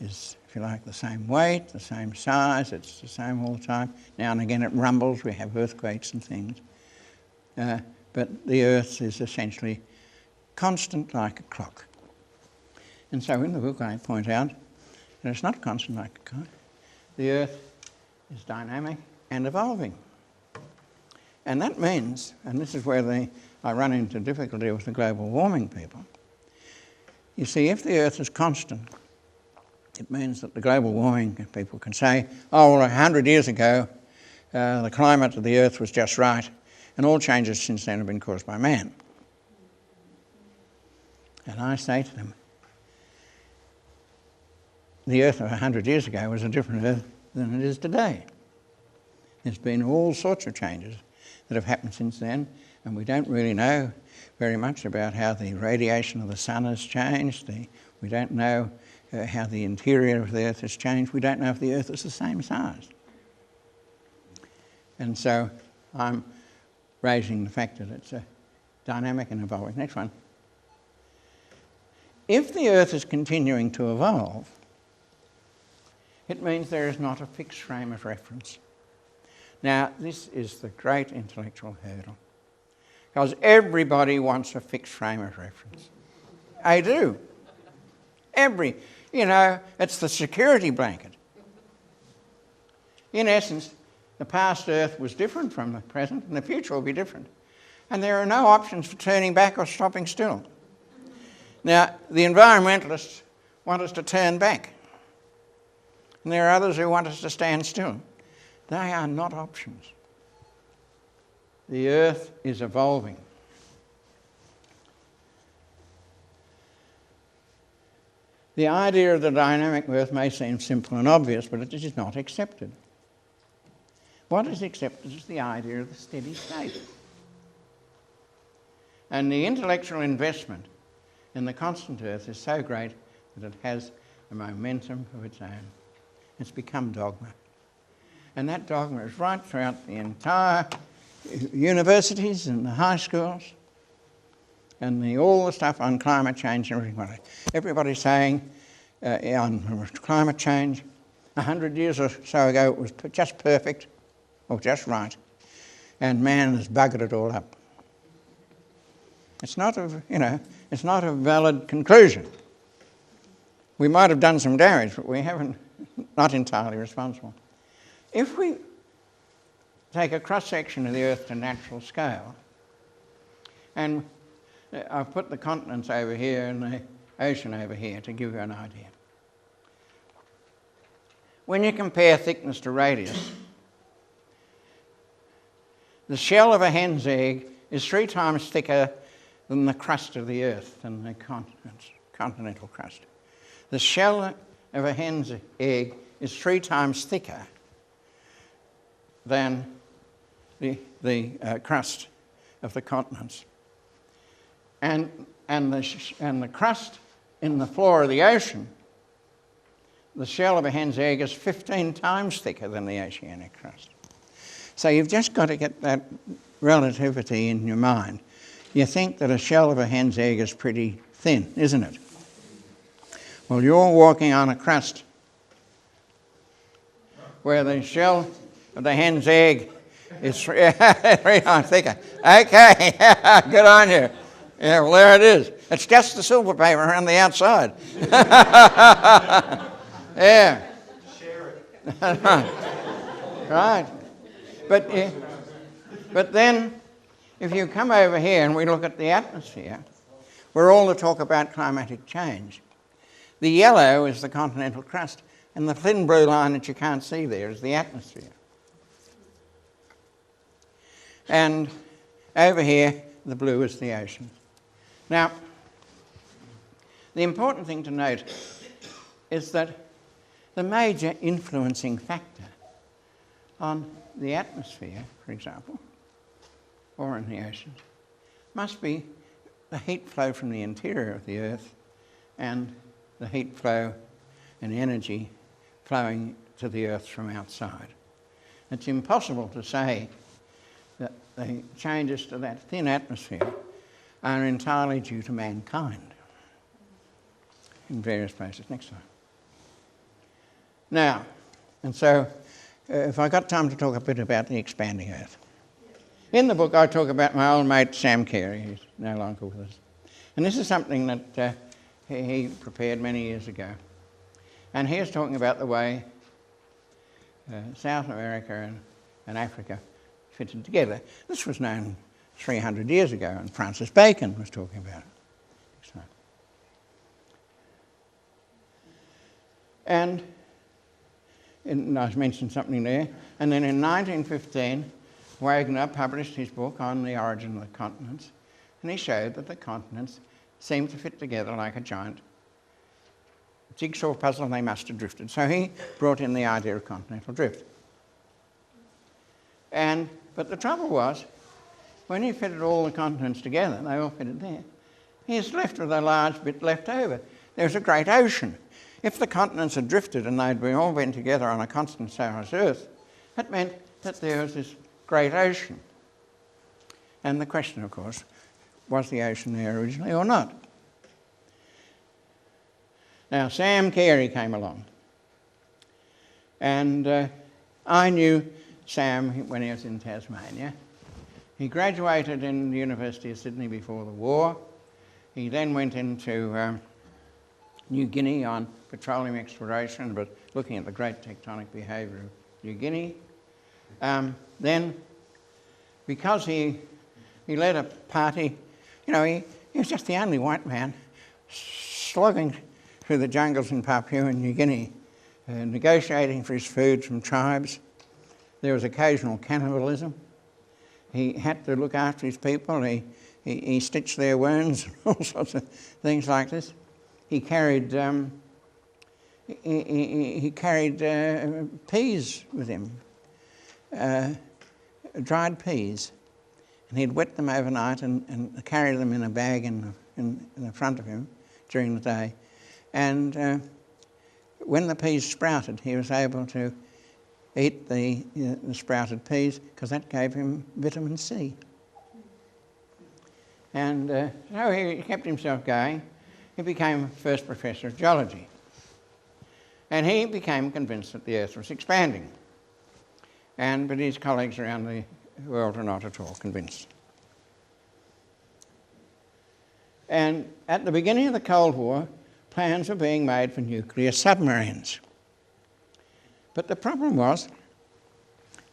is, if you like, the same weight, the same size, it's the same all the time. Now and again it rumbles, we have earthquakes and things. But the Earth is essentially constant like a clock. And so in the book I point out that it's not constant like a clock. The Earth is dynamic and evolving. And that means, and this is where I run into difficulty with the global warming people, you see, if the Earth is constant, it means that the global warming people can say, oh, well, 100 years ago, the climate of the Earth was just right, and all changes since then have been caused by man. And I say to them, the Earth of 100 years ago was a different Earth than it is today. There's been all sorts of changes that have happened since then, and we don't really know very much about how the radiation of the sun has changed. We don't know how the interior of the Earth has changed. We don't know if the Earth is the same size. And so I'm raising the fact that it's a dynamic and evolving. Next one. If the Earth is continuing to evolve, it means there is not a fixed frame of reference. Now, this is the great intellectual hurdle, because everybody wants a fixed frame of reference. I do. It's the security blanket. In essence, the past Earth was different from the present, and the future will be different. And there are no options for turning back or stopping still. Now, the environmentalists want us to turn back, and there are others who want us to stand still. They are not options. The Earth is evolving. The idea of the dynamic Earth may seem simple and obvious, but it is not accepted. What is accepted is the idea of the steady state. And the intellectual investment in the constant Earth is so great that it has a momentum of its own. It's become dogma. And that dogma is right throughout the entire universities and the high schools, and all the stuff on climate change and everything. Everybody's saying on climate change, 100 years or so ago it was just perfect, or just right, and man has buggered it all up. It's not a valid conclusion. We might have done some damage, but we haven't, not entirely responsible. If we take a cross-section of the Earth to natural scale, and I've put the continents over here and the ocean over here to give you an idea. When you compare thickness to radius, the shell of a hen's egg is 3 times thicker than the crust of the Earth, than the continental crust. The shell of a hen's egg is 3 times thicker than the crust of the continents. And the crust in the floor of the ocean, the shell of a hen's egg is 15 times thicker than the oceanic crust. So you've just got to get that relativity in your mind. You think that a shell of a hen's egg is pretty thin, isn't it? Well, you're walking on a crust where the shell of the hen's egg is 3 times thicker. Okay, good on you. Yeah, well, there it is. It's just the silver paper around the outside. Yeah. Share it. Right. But then, if you come over here and we look at the atmosphere, we're all to talk about climatic change. The yellow is the continental crust, and the thin blue line that you can't see there is the atmosphere. And over here, the blue is the ocean. Now, the important thing to note is that the major influencing factor on the atmosphere, for example, or in the oceans, must be the heat flow from the interior of the Earth and the heat flow and energy flowing to the Earth from outside. It's impossible to say that the changes to that thin atmosphere are entirely due to mankind in various places. Next slide. Now, and so if I got time to talk a bit about the expanding Earth. In the book I talk about my old mate Sam Carey, who's no longer with us. And this is something that he prepared many years ago. And he is talking about the way South America and Africa fitted together. This was known 300 years ago, and Francis Bacon was talking about it. Next slide. And I mentioned something there. And then in 1915, Wagner published his book on the origin of the continents, and he showed that the continents seemed to fit together like a giant jigsaw puzzle. They must have drifted. So he brought in the idea of continental drift. But the trouble was, when he fitted all the continents together, they all fitted there, he was left with a large bit left over. There was a great ocean. If the continents had drifted and they'd all been together on a constant size Earth, that meant that there was this great ocean. And the question, of course, was the ocean there originally or not? Now, Sam Carey came along. And I knew Sam when he was in Tasmania. He graduated in the University of Sydney before the war. He then went into New Guinea on petroleum exploration, but looking at the great tectonic behaviour of New Guinea. Then, because he led a party, he was just the only white man slogging through the jungles in Papua New Guinea, negotiating for his food from tribes. There was occasional cannibalism. He had to look after his people. He stitched their wounds, all sorts of things like this. He carried peas with him, dried peas, and he'd wet them overnight and carry them in a bag in the front of him during the day. And when the peas sprouted, he was able to eat the sprouted peas because that gave him vitamin C. And so he kept himself going. He became first professor of geology. And he became convinced that the Earth was expanding. But his colleagues around the world were not at all convinced. And at the beginning of the Cold War, plans were being made for nuclear submarines. But the problem was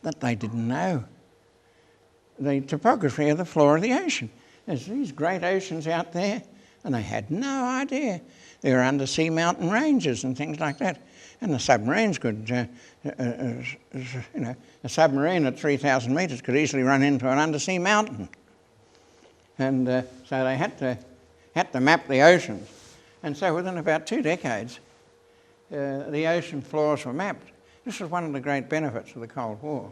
that they didn't know the topography of the floor of the ocean. There's these great oceans out there, and they had no idea. There were undersea mountain ranges and things like that. And the submarines could, a submarine at 3,000 metres could easily run into an undersea mountain. And so they had to map the oceans. And so within about 2 decades, the ocean floors were mapped. This was one of the great benefits of the Cold War.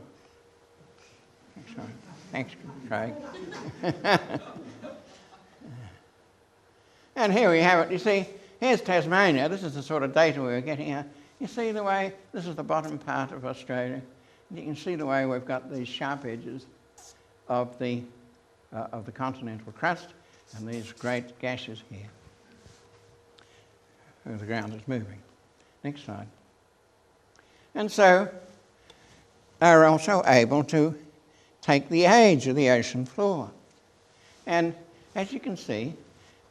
Thanks, Craig. And here we have it. You see, here's Tasmania. This is the sort of data we were getting here. You see the way, this is the bottom part of Australia. You can see the way we've got these sharp edges of the continental crust and these great gashes here where the ground is moving. Next slide. And so they're also able to take the age of the ocean floor. And as you can see,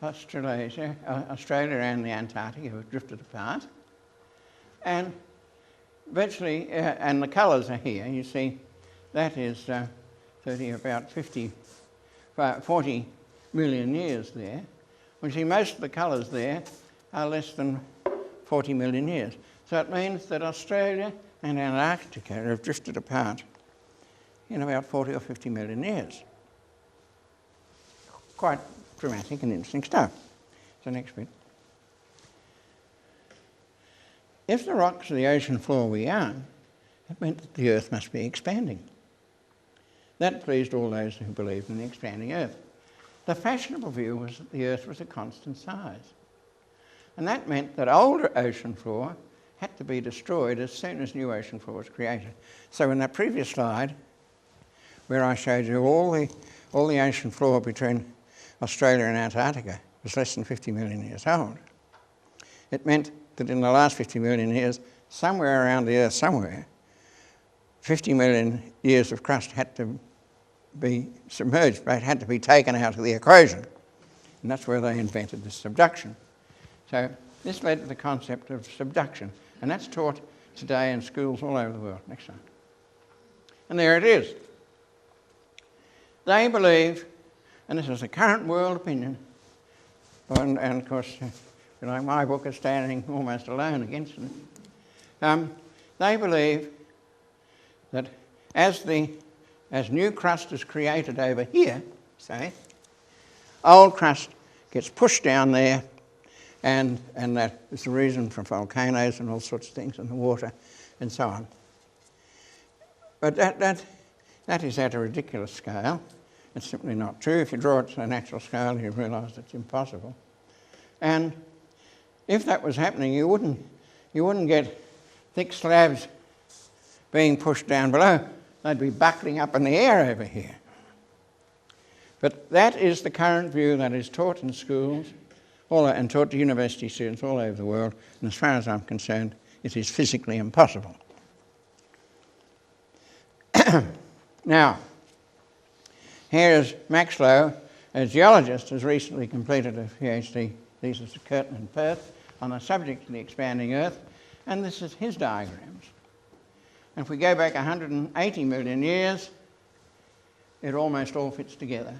Australia and the Antarctica have drifted apart. And virtually, and the colours are here, you see, that is 40 million years there. We see most of the colours there are less than 40 million years. So it means that Australia and Antarctica have drifted apart in about 40 or 50 million years. Quite dramatic and interesting stuff. So next bit. If the rocks are the ocean floor we are, it meant that the Earth must be expanding. That pleased all those who believed in the expanding Earth. The fashionable view was that the Earth was a constant size. And that meant that older ocean floor had to be destroyed as soon as new ocean floor was created. So in that previous slide, where I showed you all the ocean floor between Australia and Antarctica was less than 50 million years old. It meant that in the last 50 million years, somewhere around the Earth, 50 million years of crust had to be submerged, but it had to be taken out of the equation. And that's where they invented the subduction. So this led to the concept of subduction, and that's taught today in schools all over the world. Next slide. And there it is. They believe, and this is the current world opinion, and of course, my book is standing almost alone against it. They believe that as new crust is created over here, say, old crust gets pushed down there, and that is the reason for volcanoes and all sorts of things in the water and so on. But that is at a ridiculous scale. It's simply not true. If you draw it to a natural scale, you realise it's impossible. And if that was happening, you wouldn't get thick slabs being pushed down below. They'd be buckling up in the air over here. But that is the current view that is taught in schools and taught to university students all over the world. And as far as I'm concerned, it is physically impossible. Now, here is Max Lowe, a geologist, has recently completed a PhD thesis at Curtin in Perth on the subject of the expanding Earth, and this is his diagrams. And if we go back 180 million years, it almost all fits together.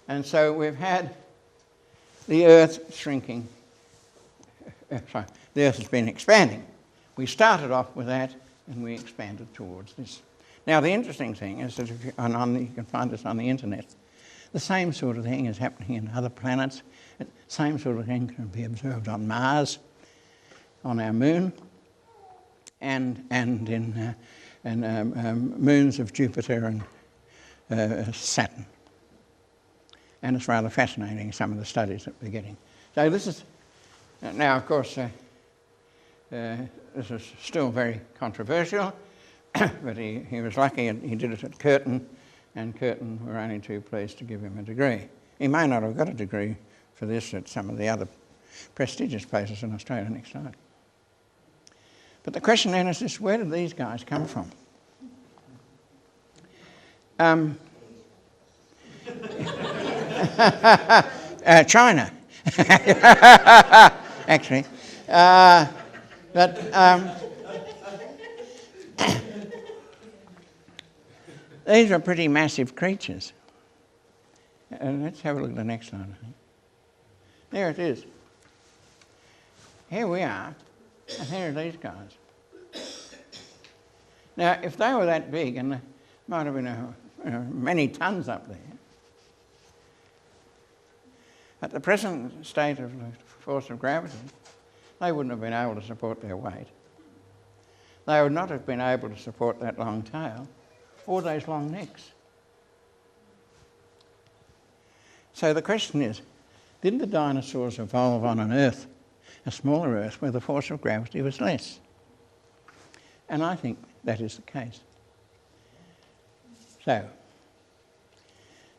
And so we've had the Earth shrinking. The Earth has been expanding. We started off with that, and we expanded towards this. Now, the interesting thing is that you can find this on the internet. The same sort of thing is happening in other planets. The same sort of thing can be observed on Mars, on our moon, and in moons of Jupiter and Saturn. And it's rather fascinating, some of the studies that we're getting. So this is, now of course, this is still very controversial, but he was lucky and he did it at Curtin, and Curtin were only too pleased to give him a degree. He may not have got a degree for this at some of the other prestigious places in Australia next time. But the question then is this: where did these guys come from? China, actually. These are pretty massive creatures. Let's have a look at the next one. There it is. Here we are, and here are these guys. Now, if they were that big, and there might have been many tons up there, at the present state of the force of gravity, they wouldn't have been able to support their weight. They would not have been able to support that long tail or those long necks. So the question is, did the dinosaurs evolve on an Earth, a smaller Earth, where the force of gravity was less? And I think that is the case. So,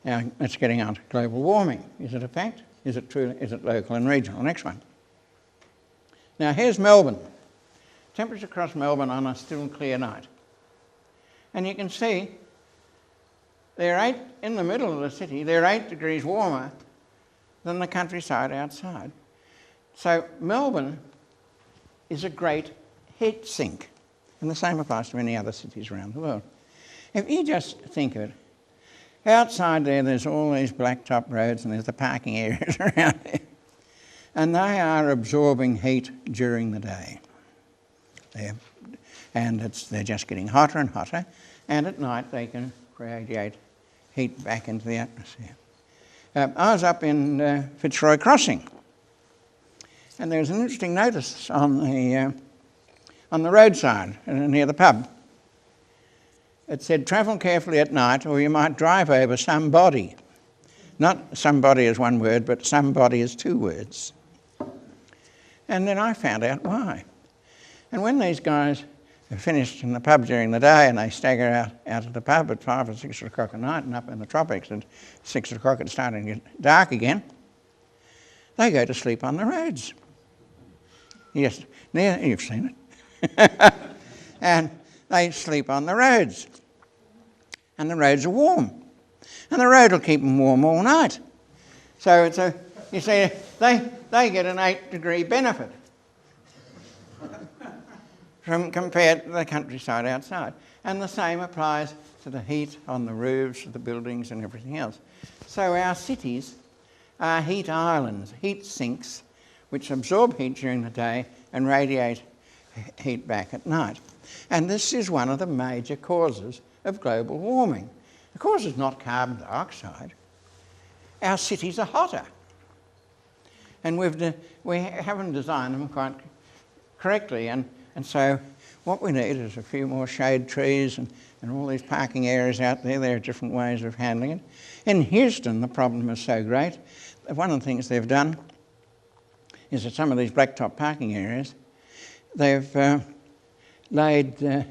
now it's getting on to global warming. Is it a fact? Is it true? Is it local and regional? Next one. Now here's Melbourne. Temperature across Melbourne on a still clear night. And you can see in the middle of the city, they're 8 degrees warmer than the countryside outside. So Melbourne is a great heat sink, and the same applies to many other cities around the world. If you just think of it, outside there's all these blacktop roads and there's the parking areas around there, and they are absorbing heat during the day. They're just getting hotter and hotter, and at night they can radiate heat back into the atmosphere. I was up in Fitzroy Crossing, and there was an interesting notice on the roadside near the pub. It said, "Travel carefully at night or you might drive over somebody." Not somebody as one word, but somebody as two words. And then I found out why. And when these guys are finished in the pub during the day and they stagger out of the pub at 5 or 6 o'clock at night, and up in the tropics at 6 o'clock it's starting to get dark again, they go to sleep on the roads. Yes, you've seen it. And they sleep on the roads. And the roads are warm. And the road will keep them warm all night. So you see, they get an 8-degree benefit compared to the countryside outside. And the same applies to the heat on the roofs of the buildings and everything else. So our cities are heat islands, heat sinks, which absorb heat during the day and radiate heat back at night. And this is one of the major causes of global warming. The cause is not carbon dioxide. Our cities are hotter. And we haven't designed them quite correctly. And so what we need is a few more shade trees and all these parking areas out there. There are different ways of handling it. In Houston, the problem is so great. One of the things they've done is that some of these blacktop parking areas, they've laid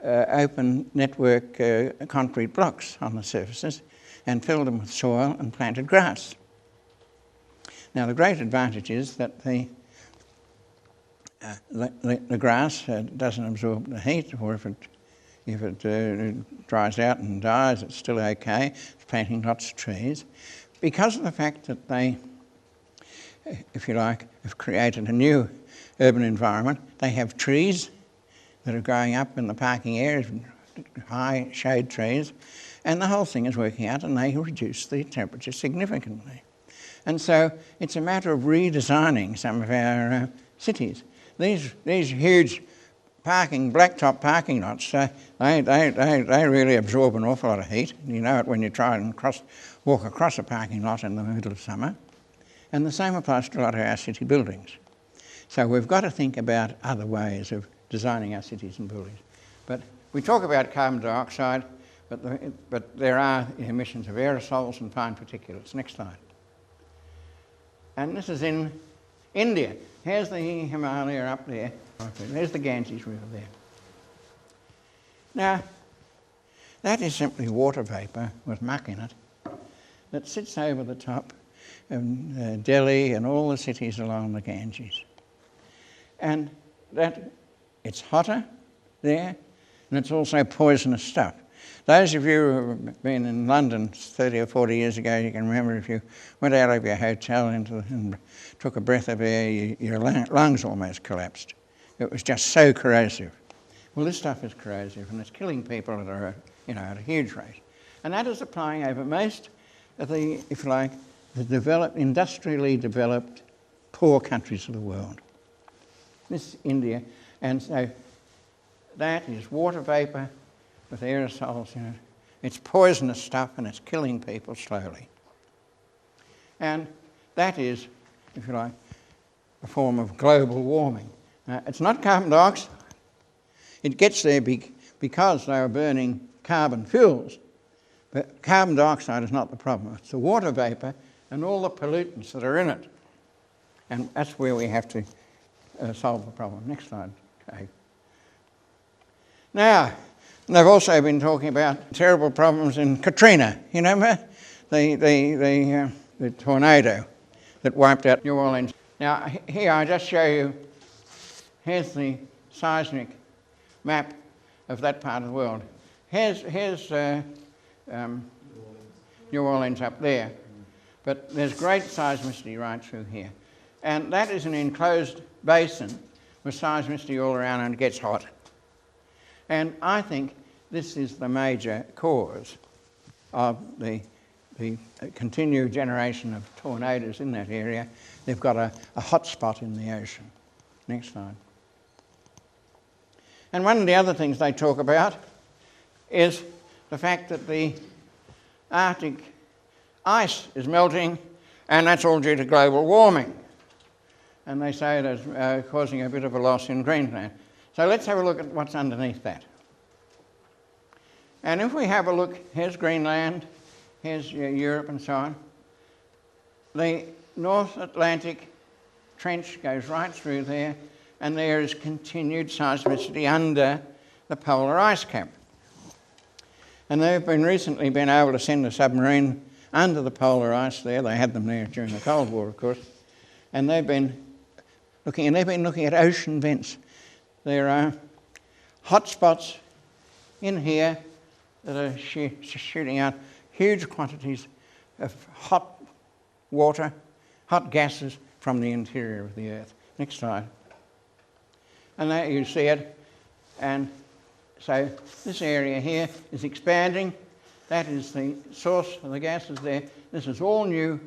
open network concrete blocks on the surfaces and filled them with soil and planted grass. Now the great advantage is that the grass doesn't absorb the heat, or if it dries out and dies, it's still okay. It's planting lots of trees. Because of the fact that they, if you like, have created a new urban environment, they have trees that are growing up in the parking areas, high shade trees, and the whole thing is working out, and they reduce the temperature significantly. And so it's a matter of redesigning some of our cities. These huge blacktop parking lots, they really absorb an awful lot of heat. You know it when you try and walk across a parking lot in the middle of summer. And the same applies to a lot of our city buildings. So we've got to think about other ways of designing our cities and buildings. But we talk about carbon dioxide, but there are emissions of aerosols and fine particulates. Next slide. And this is in India. Here's the Himalaya up there. There's the Ganges River there. Now, that is simply water vapour with muck in it that sits over the top of Delhi and all the cities along the Ganges. And that it's hotter there, and it's also poisonous stuff. Those of you who have been in London 30 or 40 years ago, you can remember if you went out of your hotel and took a breath of air, your lungs almost collapsed. It was just so corrosive. Well, this stuff is corrosive, and it's killing people at a huge rate. And that is applying over most of the, if you like, the industrially developed poor countries of the world. This is India, and so that is water vapour with aerosols in it. It's poisonous stuff and it's killing people slowly. And that is, if you like, a form of global warming. It's not carbon dioxide. It gets there because they are burning carbon fuels. But carbon dioxide is not the problem. It's the water vapour and all the pollutants that are in it. And that's where we have to solve the problem. Next slide, Craig. Now, they've also been talking about terrible problems in Katrina. You remember the tornado that wiped out New Orleans. Now, here I just show you, here's the seismic map of that part of the world. Here's New Orleans up there. but there's great seismicity right through here. And that is an enclosed basin with seismicity all around, and it gets hot. And I think this is the major cause of the continued generation of tornadoes in that area. They've got a hot spot in the ocean. Next slide. And one of the other things they talk about is the fact that the Arctic ice is melting, and that's all due to global warming. And they say it is causing a bit of a loss in Greenland. So let's have a look at what's underneath that. And if we have a look, here's Greenland, here's Europe and so on. The North Atlantic Trench goes right through there, and there is continued seismicity under the polar ice cap. And they've recently been able to send a submarine under the polar ice there. They had them there during the Cold War, of course. And they've been looking at ocean vents. There are hot spots in here that are shooting out huge quantities of hot water, hot gases from the interior of the Earth. Next slide. And there you see it. And so this area here is expanding. That is the source of the gases there. This is all new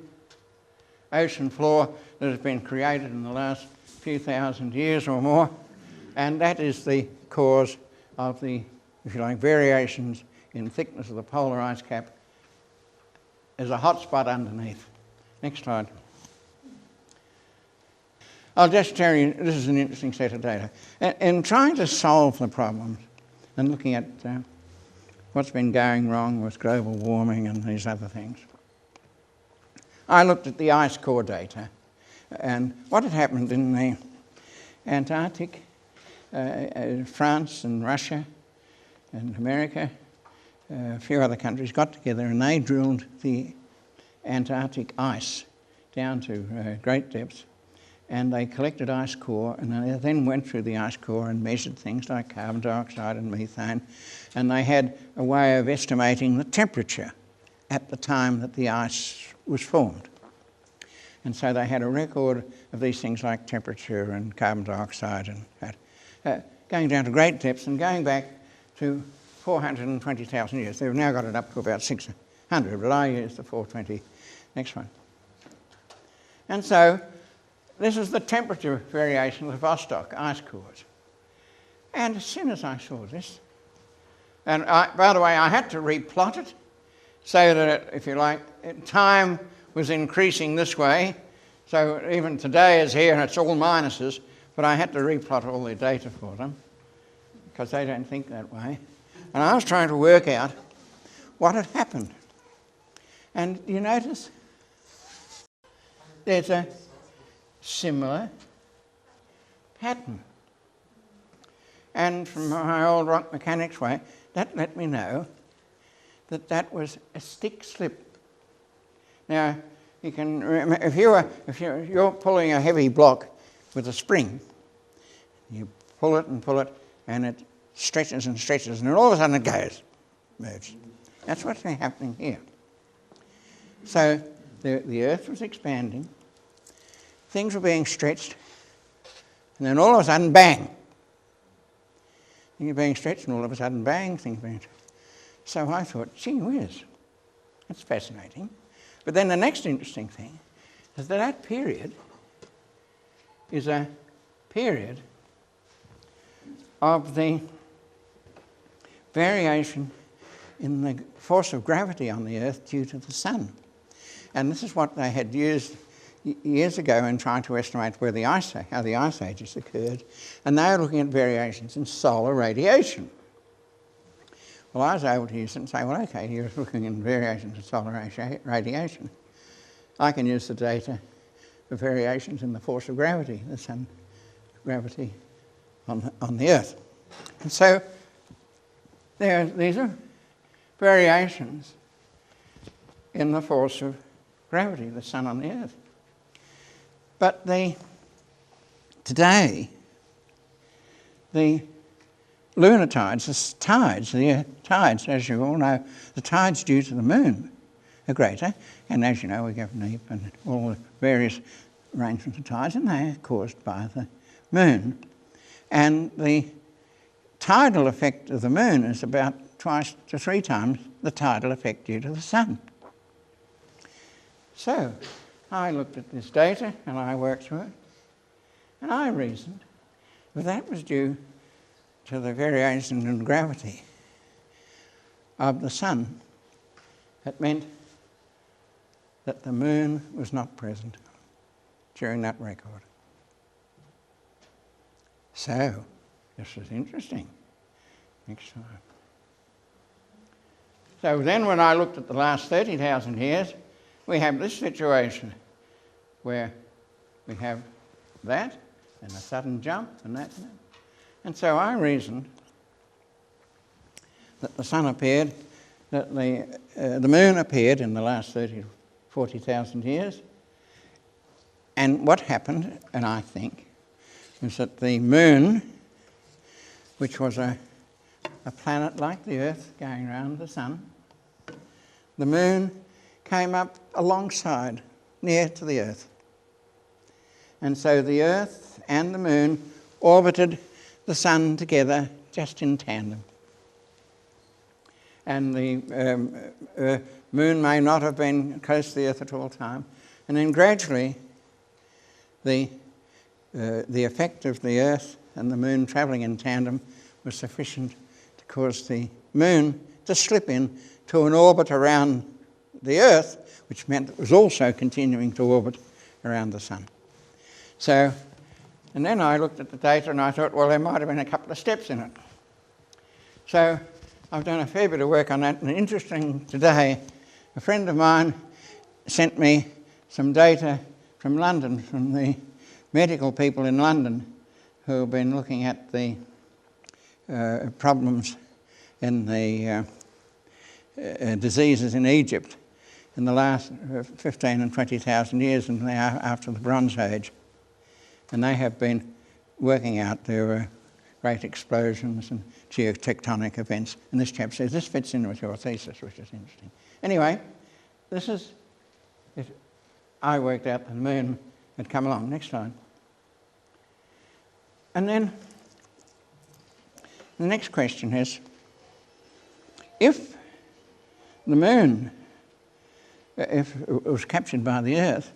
ocean floor that has been created in the last few thousand years or more. And that is the cause of the, if you like, variations in thickness of the polar ice cap. There's a hot spot underneath. Next slide. I'll just tell you, this is an interesting set of data. In trying to solve the problems and looking at what's been going wrong with global warming and these other things, I looked at the ice core data and what had happened in the Antarctic, France and Russia and America, a few other countries got together and they drilled the Antarctic ice down to great depths, and they collected ice core, and they then went through the ice core and measured things like carbon dioxide and methane, and they had a way of estimating the temperature at the time that the ice was formed. And so they had a record of these things like temperature and carbon dioxide and that, going down to great depths and going back to 420,000 years. They've now got it up to about 600, but I used the 420. Next one. And so this is the temperature variation of the Vostok ice cores. And as soon as I saw this, and by the way, I had to replot it so that, if you like, time was increasing this way. So even today is here and it's all minuses, but I had to replot all the data for them because they don't think that way. And I was trying to work out what had happened. And you notice there's a similar pattern. And from my old rock mechanics way, that let me know that that was a stick slip. Now, you can remember, if you're pulling a heavy block with a spring, you pull it, and it stretches and stretches, and then all of a sudden it goes, moves. That's what's happening here. So the Earth was expanding, things were being stretched, and then all of a sudden, bang! Things are being stretched, and all of a sudden, bang, things are being stretched. So I thought, gee whiz, that's fascinating. But then the next interesting thing is that period is a period of the variation in the force of gravity on the Earth due to the sun. And this is what they had used years ago in trying to estimate how the ice ages occurred. And they were looking at variations in solar radiation. Well, I was able to use it and say, well, okay, you're looking at variations in solar radiation. I can use the data for variations in the force of gravity, the sun gravity on the Earth. And so these are variations in the force of gravity, the sun on the Earth. But today, the lunar tides, the tides, as you all know, the tides due to the moon, a crater, and as you know, we have NEAP and all the various arrangements of tides, and they are caused by the moon. And the tidal effect of the moon is about twice to 3 times the tidal effect due to the sun. So I looked at this data and I worked through it, and I reasoned that was due to the variation in gravity of the sun. It meant that the moon was not present during that record. So, this was interesting. Next time. So then when I looked at the last 30,000 years, we have this situation where we have that and a sudden jump and that. And so I reasoned that the sun appeared, that the moon appeared in the last 30,000 to 40,000 years. And what happened, and I think, was that the moon, which was a planet like the Earth going around the sun, the moon came up alongside, near to the Earth. And so the Earth and the moon orbited the sun together, just in tandem. And the moon may not have been close to the Earth at all time. And then gradually, the effect of the Earth and the moon travelling in tandem was sufficient to cause the moon to slip in to an orbit around the Earth, which meant it was also continuing to orbit around the sun. So, and then I looked at the data and I thought, well, there might have been a couple of steps in it. So I've done a fair bit of work on that, and interesting today, a friend of mine sent me some data from London, from the medical people in London who have been looking at the problems in the diseases in Egypt in the last 15 and 20,000 years, and after the Bronze Age. And they have been working out there were great explosions and geotectonic events. And this chap says, this fits in with your thesis, which is interesting. Anyway, this is, I worked out that the moon had come along. Next slide. And then the next question is, if the moon, if it was captured by the Earth,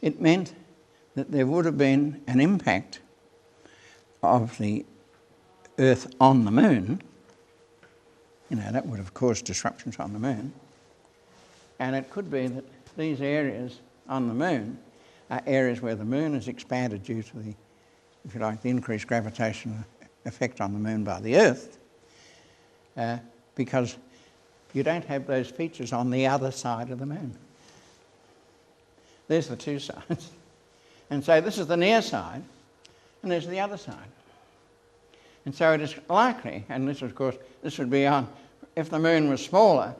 it meant that there would have been an impact of the Earth on the moon. You know, that would have caused disruptions on the moon. And it could be that these areas on the moon are areas where the moon is expanded due to the, if you like, the increased gravitational effect on the moon by the Earth, because you don't have those features on the other side of the moon. There's the two sides. And so this is the near side, and there's the other side. And so it is likely, and this, of course, this would be on, if the moon was smaller,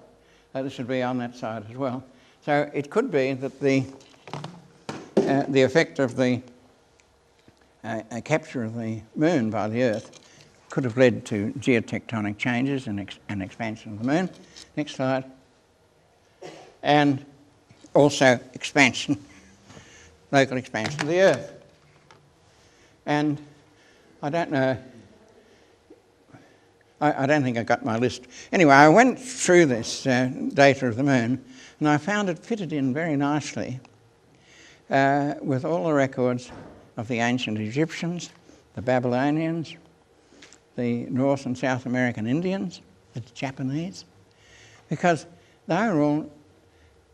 this would be on that side as well. So it could be that the effect of the capture of the moon by the Earth could have led to geotectonic changes and expansion of the moon. Next slide. And also expansion, local expansion of the Earth. And I don't know, I don't think I got my list. Anyway, I went through this data of the moon, and I found it fitted in very nicely with all the records of the ancient Egyptians, the Babylonians, the North and South American Indians, the Japanese, because they were all,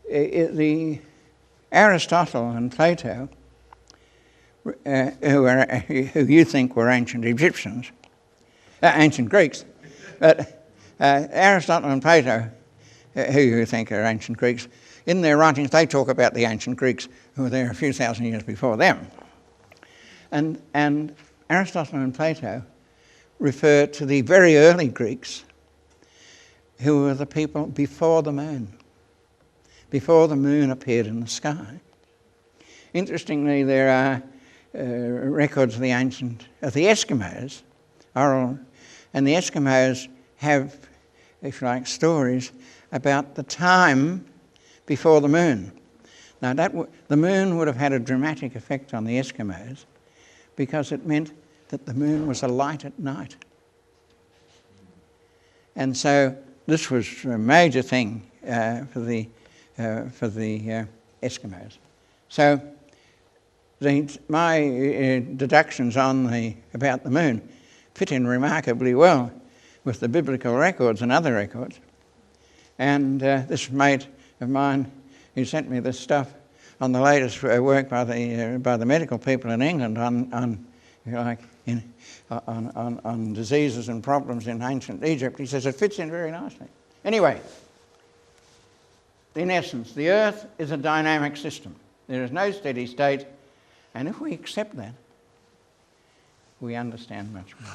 the Aristotle and Plato, who you think were ancient Egyptians, ancient Greeks, but Aristotle and Plato, who you think are ancient Greeks, in their writings they talk about the ancient Greeks who were there a few thousand years before them. And Aristotle and Plato refer to the very early Greeks who were the people before the moon appeared in the sky. Interestingly, there are records of the Eskimos, oral, and the Eskimos have, if you like, stories about the time before the moon. Now, the moon would have had a dramatic effect on the Eskimos because it meant that the moon was alight at night. And so this was a major thing for the Eskimos. So my deductions about the moon fit in remarkably well with the biblical records and other records. And this mate of mine, who sent me this stuff on the latest work by the medical people in England on diseases and problems in ancient Egypt, he says it fits in very nicely. Anyway, in essence, the Earth is a dynamic system. There is no steady state, and if we accept that, we understand much more.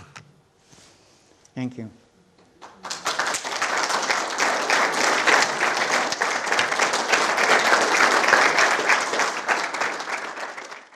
Thank you.